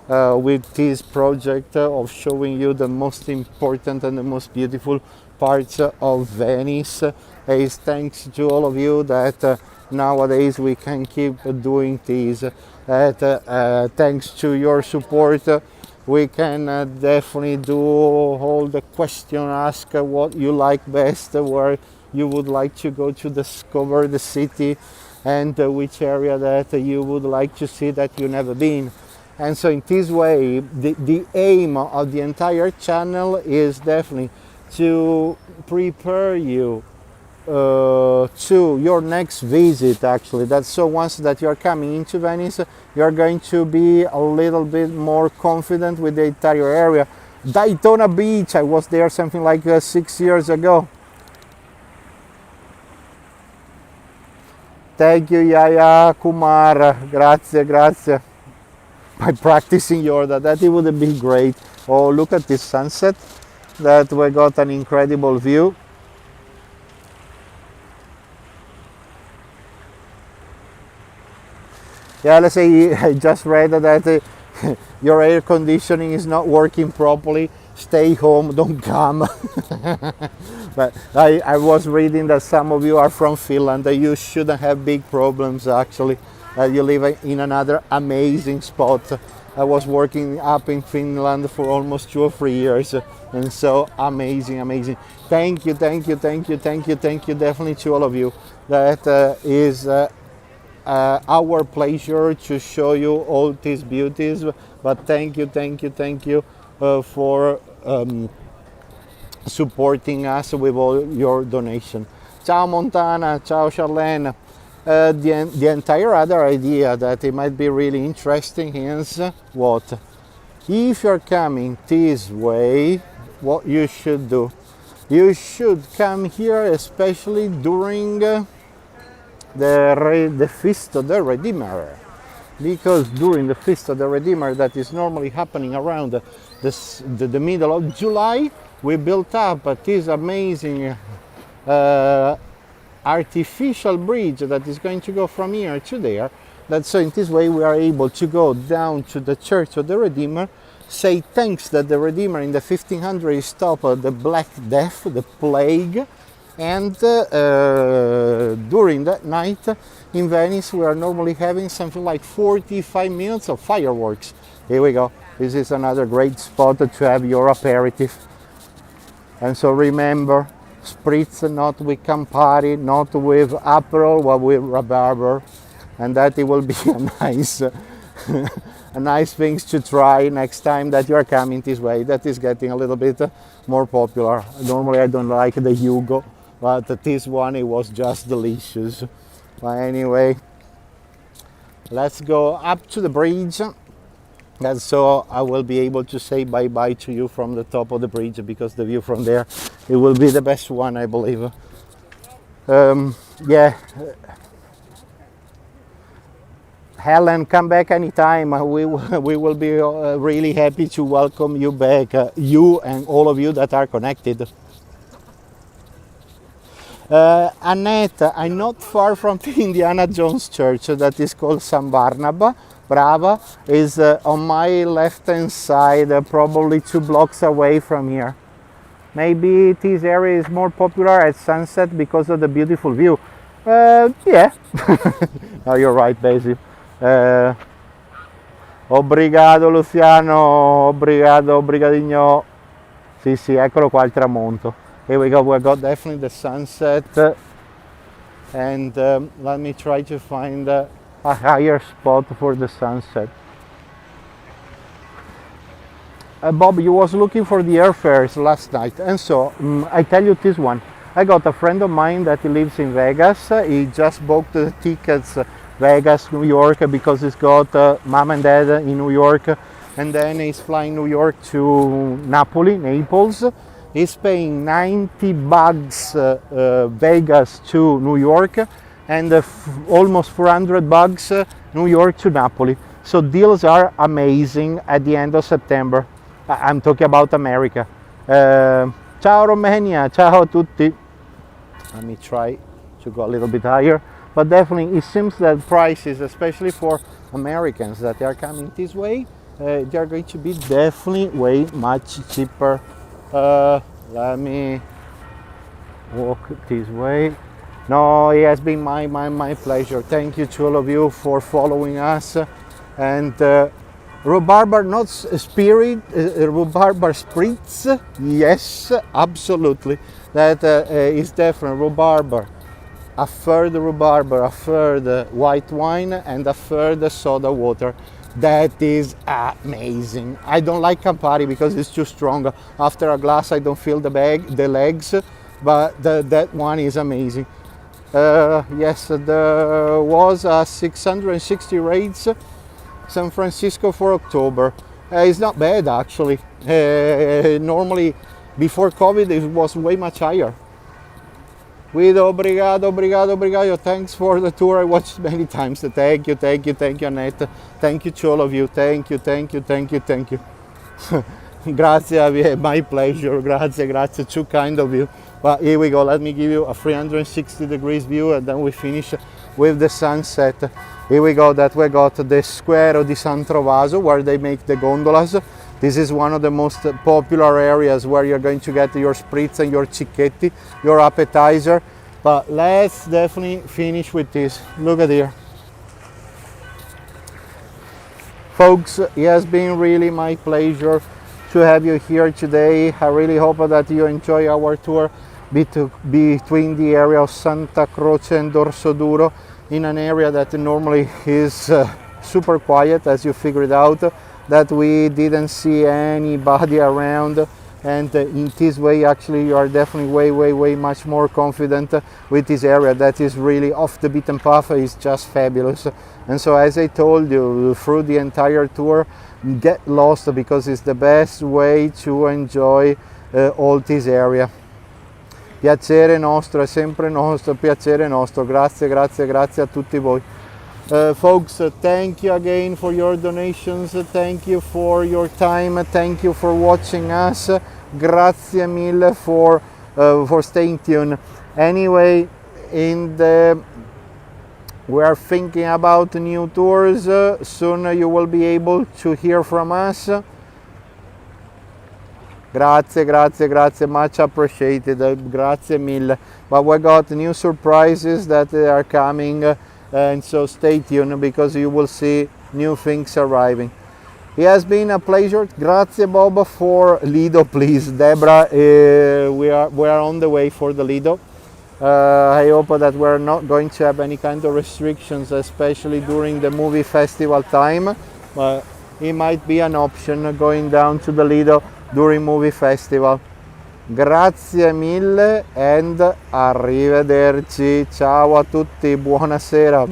with this project of showing you the most important and the most beautiful parts of Venice. It's thanks to all of you that nowadays we can keep doing this. Thanks to your support, we can definitely do all the question, ask what you like best, where you would like to go to discover the city, and which area that you would like to see that you've never been. And so in this way, the aim of the entire channel is definitely to prepare you to your next visit. Actually, that's so once that you're coming into Venice, you're going to be a little bit more confident with the entire area. Daytona Beach, I was there something like 6 years ago. Thank you, Yaya Kumar. Grazie, grazie. By practicing Yoda, that it would be great. Oh, look at this sunset. That we got an incredible view. Yeah, let's say I just read that your air conditioning is not working properly. Stay home, don't come. But I was reading that some of you are from Finland, that you shouldn't have big problems actually. You live in another amazing spot. I was working up in Finland for almost 2 or 3 years, and so amazing, amazing. Thank you, thank you, thank you, thank you, thank you definitely to all of you. That is our pleasure to show you all these beauties, but thank you, thank you, thank you for supporting us with all your donation. Ciao Montana, ciao Charlene. The entire other idea that it might be really interesting is what? If you're coming this way, what you should do? You should come here especially during the Feast of the Redeemer, because during the Feast of the Redeemer that is normally happening around the middle of July, we built up this amazing artificial bridge that is going to go from here to there. That so in this way we are able to go down to the Church of the Redeemer, say thanks that the Redeemer in the 1500s stopped the Black Death, the plague, and during that night in Venice we are normally having something like 45 minutes of fireworks. Here we go. This is another great spot to have your aperitif. And so remember, spritz not with Campari, not with Aperol, but with Rhabarber, and that it will be a nice a nice things to try next time that you are coming this way. That is getting a little bit more popular. Normally I don't like the Hugo, but this one, it was just delicious. But anyway, let's go up to the bridge. And so I will be able to say bye-bye to you from the top of the bridge, because the view from there, it will be the best one, I believe. Yeah, Helen, come back anytime. We will be really happy to welcome you back, you and all of you that are connected. Annette, I'm not far from the Indiana Jones church that is called San Barnaba. Brava is on my left hand side, probably 2 blocks away from here. Maybe this area is more popular at sunset because of the beautiful view. Yeah, no, you're right, Basil. Obrigado Luciano, obrigado, obrigadinho. Sì, eccolo qua il tramonto. Here we go, we got definitely the sunset. And let me try to find a higher spot for the sunset. Bob, you was looking for the airfares last night, and so I tell you this one. I got a friend of mine that lives in Vegas. He just booked the tickets Vegas, New York, because he's got mom and dad in New York, and then he's flying New York to Naples. He's paying $90 Vegas to New York, and almost $400 New York to Napoli. So deals are amazing at the end of September. I'm talking about America. Ciao Romania, ciao a tutti. Let me try to go a little bit higher. But definitely it seems that prices, especially for Americans that are coming this way, they are going to be definitely way much cheaper. Let me walk this way. No, it has been my pleasure. Thank you to all of you for following us. And rhubarber, not spirit, rhubarber spritz. Yes, absolutely. That is different. Rhubarber, a third rhubarber, a third white wine, and a third soda water. That is amazing. I don't like Campari because it's too strong. After a glass, I don't feel the legs, but that one is amazing. Yes, there was 660 rates San Francisco for October. It's not bad actually. Normally, before COVID, it was way much higher. Guido, obrigado. Thanks for the tour. I watched many times. Thank you, Annette. Thank you to all of you. Thank you. Grazie, my pleasure. Grazie. Too kind of you. But here we go. Let me give you a 360 degrees view, and then we finish with the sunset. Here we go. That we got the Square di San Trovaso, where they make the gondolas. This is one of the most popular areas where you're going to get your spritz and your cicchetti, your appetizer. But let's definitely finish with this. Look at here. Folks, it has been really my pleasure to have you here today. I really hope that you enjoy our tour between the area of Santa Croce and Dorsoduro, in an area that normally is super quiet, as you figured out, that we didn't see anybody around, and in this way actually you are definitely way much more confident with this area that is really off the beaten path. Is just fabulous. And so, as I told you through the entire tour, get lost, because it's the best way to enjoy all this area. Piacere nostro, è sempre nostro, piacere nostro. Grazie a tutti voi. Folks, thank you again for your donations. Thank you for your time. Thank you for watching us. Grazie mille for staying tuned. Anyway, we are thinking about new tours. Soon you will be able to hear from us. Grazie, much appreciated. Grazie mille. But we got new surprises that are coming. And so stay tuned, because you will see new things arriving. It has been a pleasure. Grazie Bob for Lido, please. Debra, we are on the way for the Lido. I hope that we're not going to have any kind of restrictions, especially during the movie festival time. But it might be an option going down to the Lido during movie festival. Grazie mille and arrivederci. Ciao a tutti, buonasera.